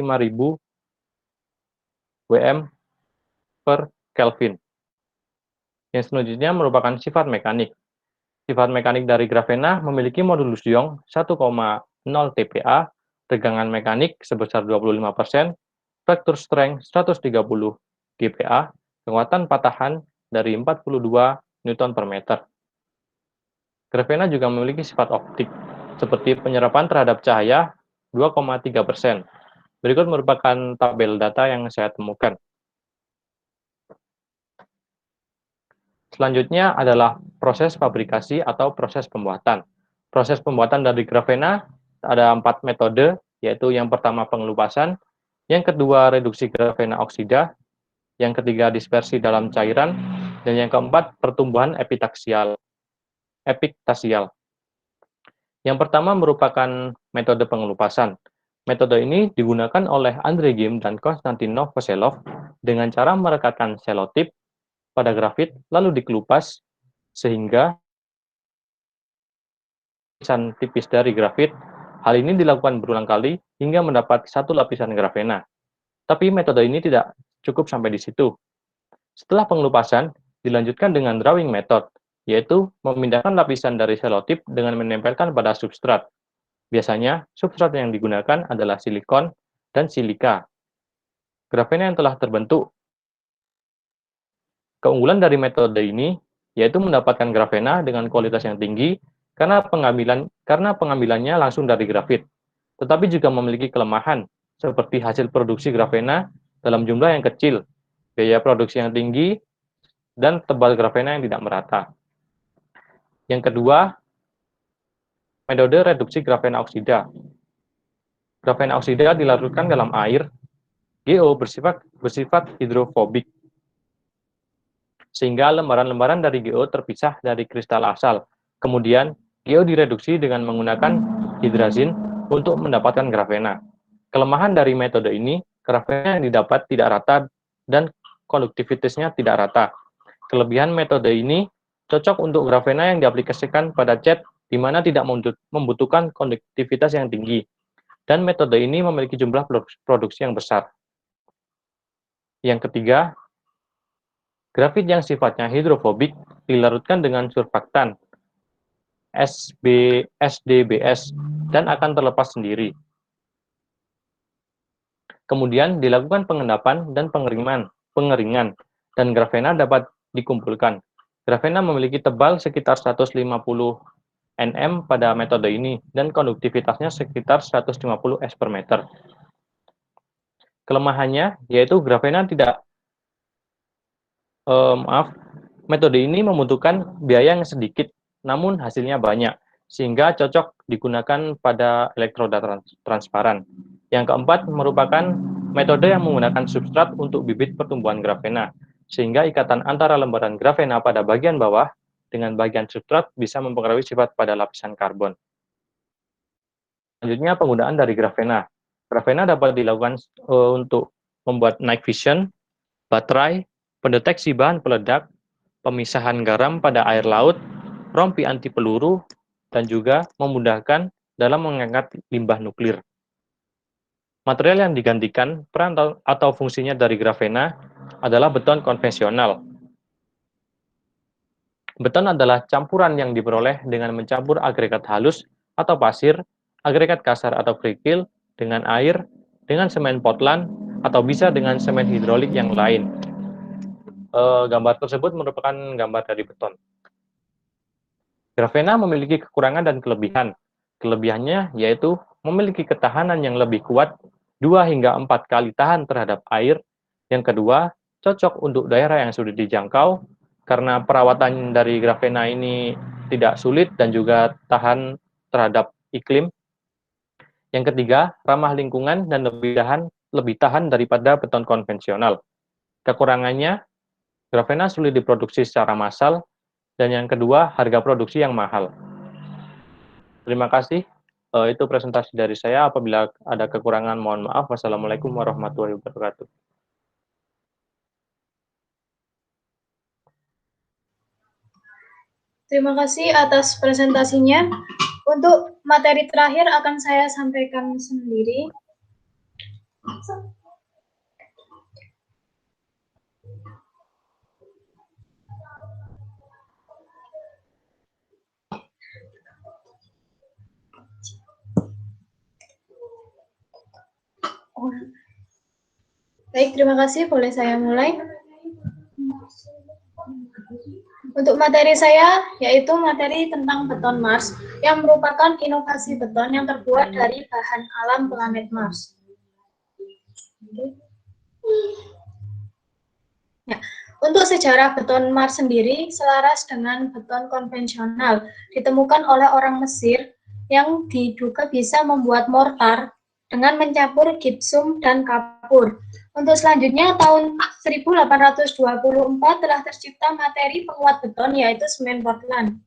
Wm per Kelvin. Yang selanjutnya merupakan sifat mekanik. Sifat mekanik dari grafena memiliki modulus Young 1,0 TPa, tegangan mekanik sebesar 25%, vector strength 130 GPa, kekuatan patahan dari 42 Newton per meter. Grafena juga memiliki sifat optik, seperti penyerapan terhadap cahaya 2,3%. Berikut merupakan tabel data yang saya temukan. Selanjutnya adalah proses fabrikasi atau proses pembuatan. Proses pembuatan dari grafena ada 4 metode, yaitu yang pertama pengelupasan, yang kedua reduksi grafena oksida, yang ketiga dispersi dalam cairan, dan yang keempat pertumbuhan epitaksial. Yang pertama merupakan metode pengelupasan. Metode ini digunakan oleh Andrei Gim dan Konstantin Novoselov dengan cara merekatkan selotip pada grafit lalu dikelupas sehingga lapisan tipis dari grafit. Hal ini dilakukan berulang kali hingga mendapat satu lapisan grafena. Tapi metode ini tidak cukup sampai di situ. Setelah pengelupasan, dilanjutkan dengan drawing method. yaitu memindahkan lapisan dari selotip dengan menempelkan pada substrat. Biasanya, substrat yang digunakan adalah silikon dan silika. Grafena yang telah terbentuk. Keunggulan dari metode ini yaitu mendapatkan grafena dengan kualitas yang tinggi karena pengambilannya langsung dari grafit, tetapi juga memiliki kelemahan seperti hasil produksi grafena dalam jumlah yang kecil, biaya produksi yang tinggi, dan tebal grafena yang tidak merata. Yang kedua, metode reduksi grafena oksida. Grafena oksida dilarutkan dalam air, GO bersifat hidrofobik, sehingga lembaran-lembaran dari GO terpisah dari kristal asal. Kemudian, GO direduksi dengan menggunakan hidrazin untuk mendapatkan grafena. Kelemahan dari metode ini, grafena yang didapat tidak rata dan konduktivitasnya tidak rata. Kelebihan metode ini cocok untuk grafena yang diaplikasikan pada cat di mana tidak membutuhkan konduktivitas yang tinggi. Dan metode ini memiliki jumlah produksi yang besar. Yang ketiga, grafit yang sifatnya hidrofobik dilarutkan dengan surfaktan SDBS dan akan terlepas sendiri. Kemudian dilakukan pengendapan dan pengeringan, dan grafena dapat dikumpulkan. Grafena memiliki tebal sekitar 150 nm pada metode ini, dan konduktivitasnya sekitar 150 S per meter. Kelemahannya yaitu grafena metode ini membutuhkan biaya yang sedikit, namun hasilnya banyak, sehingga cocok digunakan pada elektroda transparan. Yang keempat merupakan metode yang menggunakan substrat untuk bibit pertumbuhan grafena, sehingga ikatan antara lembaran grafena pada bagian bawah dengan bagian substrat bisa mempengaruhi sifat pada lapisan karbon. Selanjutnya, penggunaan dari grafena. Grafena dapat dilakukan untuk membuat night vision, baterai, pendeteksi bahan peledak, pemisahan garam pada air laut, rompi anti peluru, dan juga memudahkan dalam mengangkat limbah nuklir. Material yang digantikan peran atau fungsinya dari grafena adalah beton konvensional. Beton adalah campuran yang diperoleh dengan mencampur agregat halus atau pasir, agregat kasar atau kerikil, dengan air, dengan semen Portland, atau bisa dengan semen hidrolik yang lain. Gambar tersebut merupakan gambar dari beton. Grafena memiliki kekurangan dan kelebihan. Kelebihannya yaitu memiliki ketahanan yang lebih kuat, 2 hingga 4 kali tahan terhadap air. Yang kedua, cocok untuk daerah yang sulit dijangkau, karena perawatan dari grafena ini tidak sulit dan juga tahan terhadap iklim. Yang ketiga, ramah lingkungan dan lebih tahan daripada beton konvensional. Kekurangannya, grafena sulit diproduksi secara massal, dan yang kedua, harga produksi yang mahal. Terima kasih. Itu presentasi dari saya. Apabila ada kekurangan, mohon maaf. Wassalamualaikum warahmatullahi wabarakatuh. Terima kasih atas presentasinya. Untuk materi terakhir akan saya sampaikan sendiri. Baik, terima kasih. Boleh saya mulai? Untuk materi saya, yaitu materi tentang beton Mars, yang merupakan inovasi beton yang terbuat dari bahan alam planet Mars. Ya, untuk sejarah beton Mars sendiri, selaras dengan beton konvensional, ditemukan oleh orang Mesir yang diduga bisa membuat mortar dengan mencampur gipsum dan kapur. Untuk selanjutnya, tahun 1824 telah tercipta materi penguat beton, yaitu semen Portland.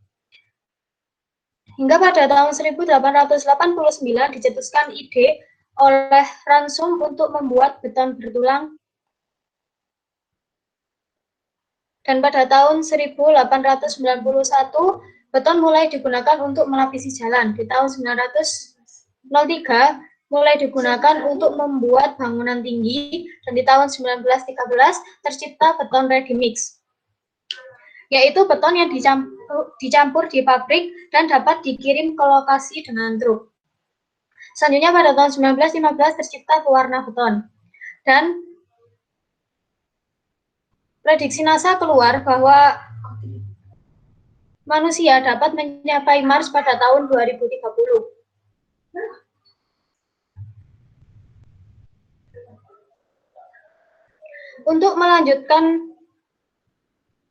Hingga pada tahun 1889 dicetuskan ide oleh Ransum untuk membuat beton bertulang. Dan pada tahun 1891, beton mulai digunakan untuk melapisi jalan. Di tahun 1903, mulai digunakan untuk membuat bangunan tinggi, dan di tahun 1913 tercipta beton ready mix, yaitu beton yang dicampur di pabrik dan dapat dikirim ke lokasi dengan truk. Selanjutnya pada tahun 1915 tercipta pewarna beton. Dan prediksi NASA keluar bahwa manusia dapat mencapai Mars pada tahun 2030. Untuk melanjutkan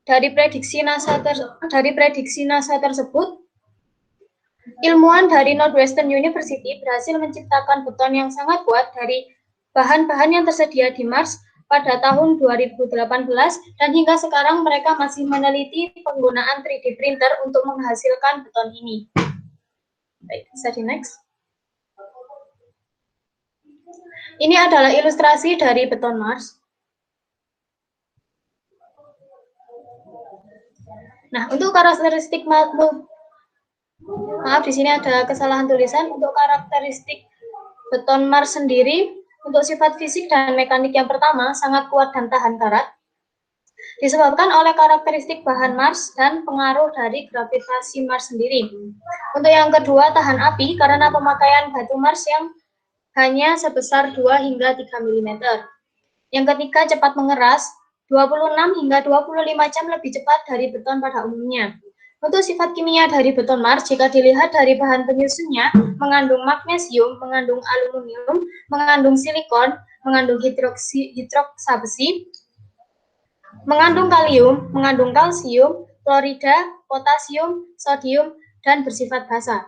dari prediksi NASA tersebut, ilmuwan dari Northwestern University berhasil menciptakan beton yang sangat kuat dari bahan-bahan yang tersedia di Mars pada tahun 2018 dan hingga sekarang mereka masih meneliti penggunaan 3D printer untuk menghasilkan beton ini. Baik, bisa di next. Ini adalah ilustrasi dari beton Mars. Nah, untuk karakteristik maaf, di sini ada kesalahan tulisan. Untuk karakteristik beton Mars sendiri, untuk sifat fisik dan mekanik yang pertama, sangat kuat dan tahan karat, disebabkan oleh karakteristik bahan Mars dan pengaruh dari gravitasi Mars sendiri. Untuk yang kedua, tahan api karena pemakaian batu Mars yang hanya sebesar 2 hingga 3 mm. Yang ketiga, cepat mengeras, 26 hingga 25 jam lebih cepat dari beton pada umumnya. Untuk sifat kimia dari beton Mars, jika dilihat dari bahan penyusunnya, mengandung magnesium, mengandung aluminium, mengandung silikon, mengandung hidroksa besi, mengandung kalium, mengandung kalsium, klorida, potasium, sodium, dan bersifat basa.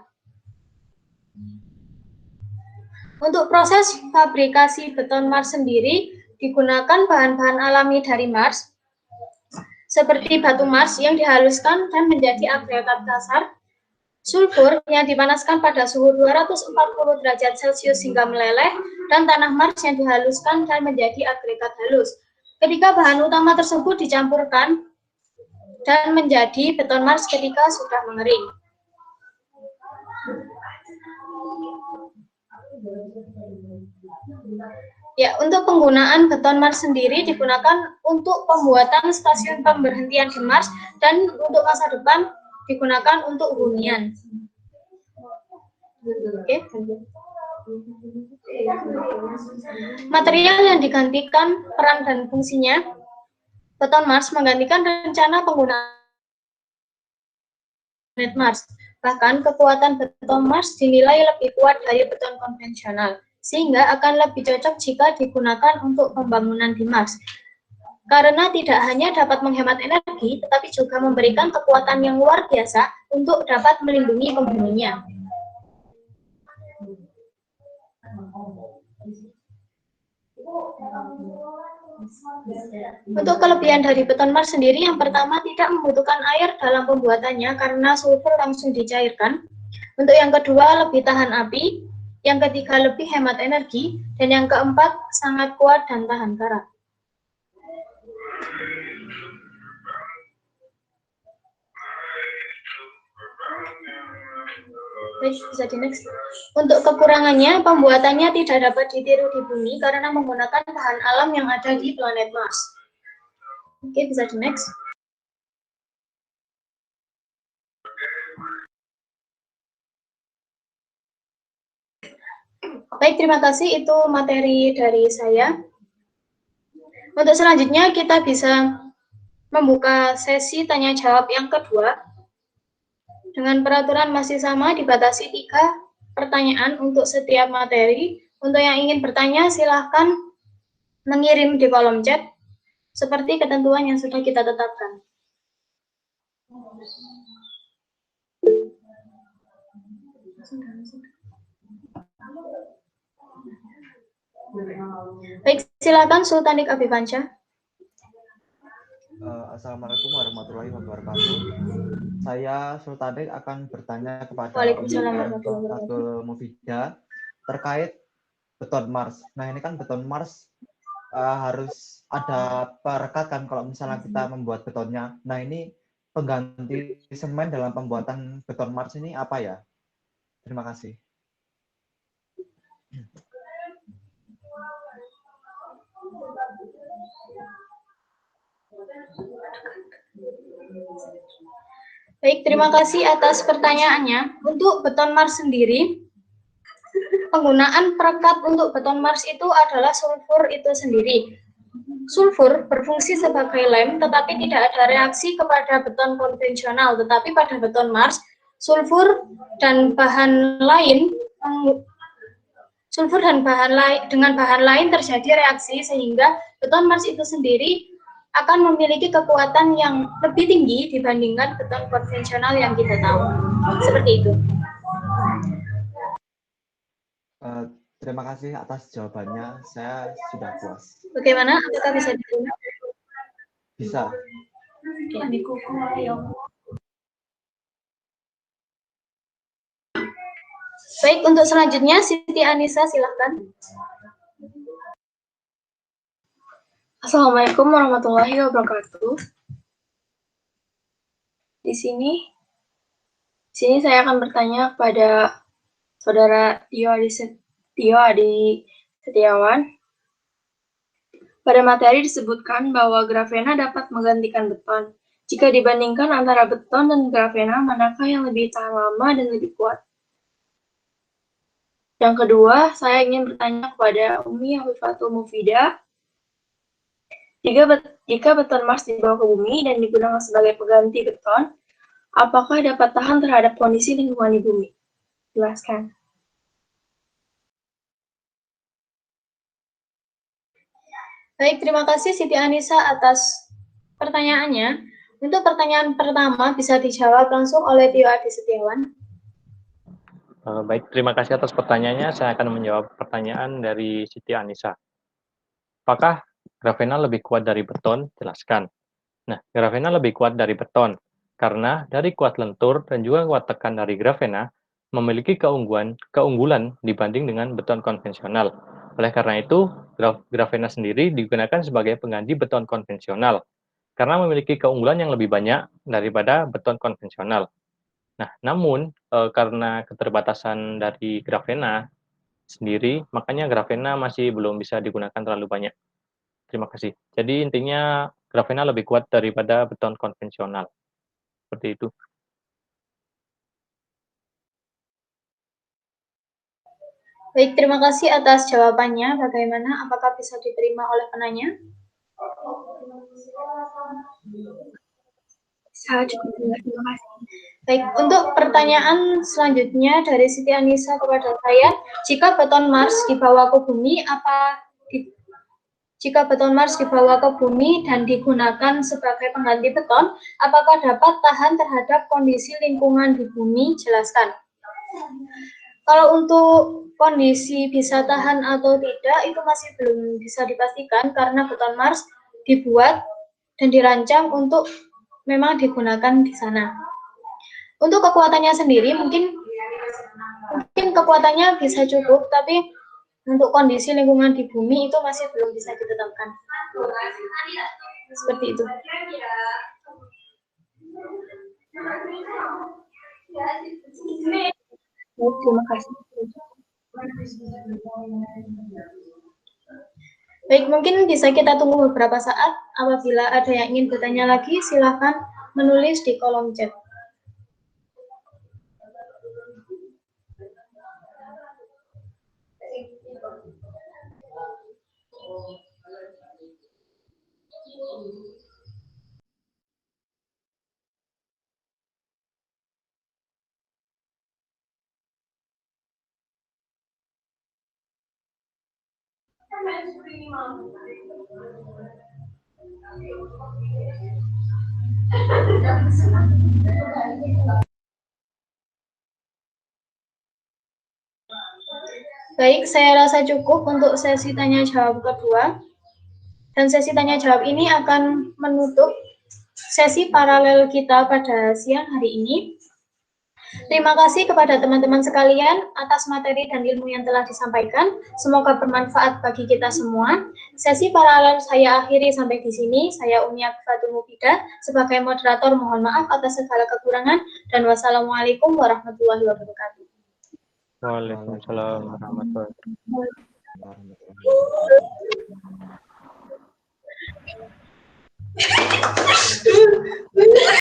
Untuk proses fabrikasi beton Mars sendiri, digunakan bahan-bahan alami dari Mars, seperti batu Mars yang dihaluskan dan menjadi agregat kasar, sulfur yang dipanaskan pada suhu 240 derajat Celcius hingga meleleh, dan tanah Mars yang dihaluskan dan menjadi agregat halus. Ketiga bahan utama tersebut dicampurkan dan menjadi beton Mars ketika sudah mengering. Ya, untuk penggunaan beton Mars sendiri digunakan untuk pembuatan stasiun pemberhentian di Mars dan untuk masa depan digunakan untuk hunian. Oke. Material yang digantikan peran dan fungsinya, beton Mars menggantikan rencana penggunaan planet Mars. Bahkan kekuatan beton Mars dinilai lebih kuat dari beton konvensional, sehingga akan lebih cocok jika digunakan untuk pembangunan di Mars. Karena tidak hanya dapat menghemat energi, tetapi juga memberikan kekuatan yang luar biasa untuk dapat melindungi penghuninya. Untuk kelebihan dari beton Mars sendiri, yang pertama tidak membutuhkan air dalam pembuatannya karena sulfur langsung dicairkan. Untuk yang kedua, lebih tahan api. Yang ketiga, lebih hemat energi. Dan yang keempat, sangat kuat dan tahan karat. Baik, bisa di next. Untuk kekurangannya, pembuatannya tidak dapat ditiru di bumi karena menggunakan bahan alam yang ada di planet Mars. Oke, bisa di next. Baik, terima kasih. Itu materi dari saya. Untuk selanjutnya, kita bisa membuka sesi tanya-jawab yang kedua. Dengan peraturan masih sama, dibatasi 3 pertanyaan untuk setiap materi. Untuk yang ingin bertanya, silahkan mengirim di kolom chat, seperti ketentuan yang sudah kita tetapkan. Baik, silakan Sultanik Abifansyah. Assalamualaikum warahmatullahi wabarakatuh. Saya Sultanik akan bertanya kepada Fatul Mufidah terkait beton Mars. Nah, ini kan beton Mars harus ada perekat kan kalau misalnya kita membuat betonnya. Nah, ini pengganti semen dalam pembuatan beton Mars ini apa ya? Terima kasih. Baik, terima kasih atas pertanyaannya. Untuk beton Mars sendiri, penggunaan perekat untuk beton Mars itu adalah sulfur itu sendiri. Sulfur berfungsi sebagai lem, tetapi tidak ada reaksi kepada beton konvensional. Tetapi pada beton Mars, sulfur dan bahan lain dengan bahan lain terjadi reaksi sehingga beton Mars itu sendiri akan memiliki kekuatan yang lebih tinggi dibandingkan beton konvensional yang kita tahu. Seperti itu. Terima kasih atas jawabannya. Saya sudah puas. Bagaimana? Apakah bisa diterima? Bisa. Baik, untuk selanjutnya Siti Anissa silahkan. Assalamualaikum warahmatullahi wabarakatuh. Di sini saya akan bertanya kepada Saudara Tio Adi Setiawan. Pada materi disebutkan bahwa grafena dapat menggantikan beton. Jika dibandingkan antara beton dan grafena, manakah yang lebih tahan lama dan lebih kuat? Yang kedua, saya ingin bertanya kepada Umi Afifatul Mufidah. Jika beton Mars dibawa ke bumi dan digunakan sebagai pengganti beton, apakah dapat tahan terhadap kondisi lingkungan di bumi? Jelaskan. Baik, terima kasih Siti Anissa atas pertanyaannya. Untuk pertanyaan pertama bisa dijawab langsung oleh Tio Adi Setiawan. Baik, terima kasih atas pertanyaannya. Saya akan menjawab pertanyaan dari Siti Anissa. Apakah grafena lebih kuat dari beton? Jelaskan. Nah, grafena lebih kuat dari beton karena dari kuat lentur dan juga kuat tekan dari grafena memiliki keunggulan dibanding dengan beton konvensional. Oleh karena itu, grafena sendiri digunakan sebagai pengganti beton konvensional karena memiliki keunggulan yang lebih banyak daripada beton konvensional. Nah, namun karena keterbatasan dari grafena sendiri, makanya grafena masih belum bisa digunakan terlalu banyak. Terima kasih. Jadi intinya grafena lebih kuat daripada beton konvensional. Seperti itu. Baik, terima kasih atas jawabannya. Bagaimana? Apakah bisa diterima oleh penanya? Saya cukup terima kasih. Baik, untuk pertanyaan selanjutnya dari Siti Anissa kepada saya, jika beton Mars dibawa ke bumi, jika beton Mars dibawa ke bumi dan digunakan sebagai pengganti beton, apakah dapat tahan terhadap kondisi lingkungan di bumi? Jelaskan. Kalau untuk kondisi bisa tahan atau tidak, itu masih belum bisa dipastikan karena beton Mars dibuat dan dirancang untuk memang digunakan di sana. Untuk kekuatannya sendiri mungkin kekuatannya bisa cukup, tapi untuk kondisi lingkungan di bumi itu masih belum bisa ditetapkan. Seperti itu. Terima kasih. Baik, mungkin bisa kita tunggu beberapa saat. Apabila ada yang ingin bertanya lagi, silakan menulis di kolom chat. Baik, saya rasa cukup untuk sesi tanya jawab kedua. Dan sesi tanya jawab ini akan menutup sesi paralel kita pada siang hari ini. Terima kasih kepada teman-teman sekalian atas materi dan ilmu yang telah disampaikan. Semoga bermanfaat bagi kita semua. Sesi paralel saya akhiri sampai di sini. Saya Umi Afifatul Mufidah sebagai moderator, mohon maaf atas segala kekurangan dan wassalamualaikum warahmatullahi wabarakatuh. Waalaikumsalam warahmatullahi wabarakatuh.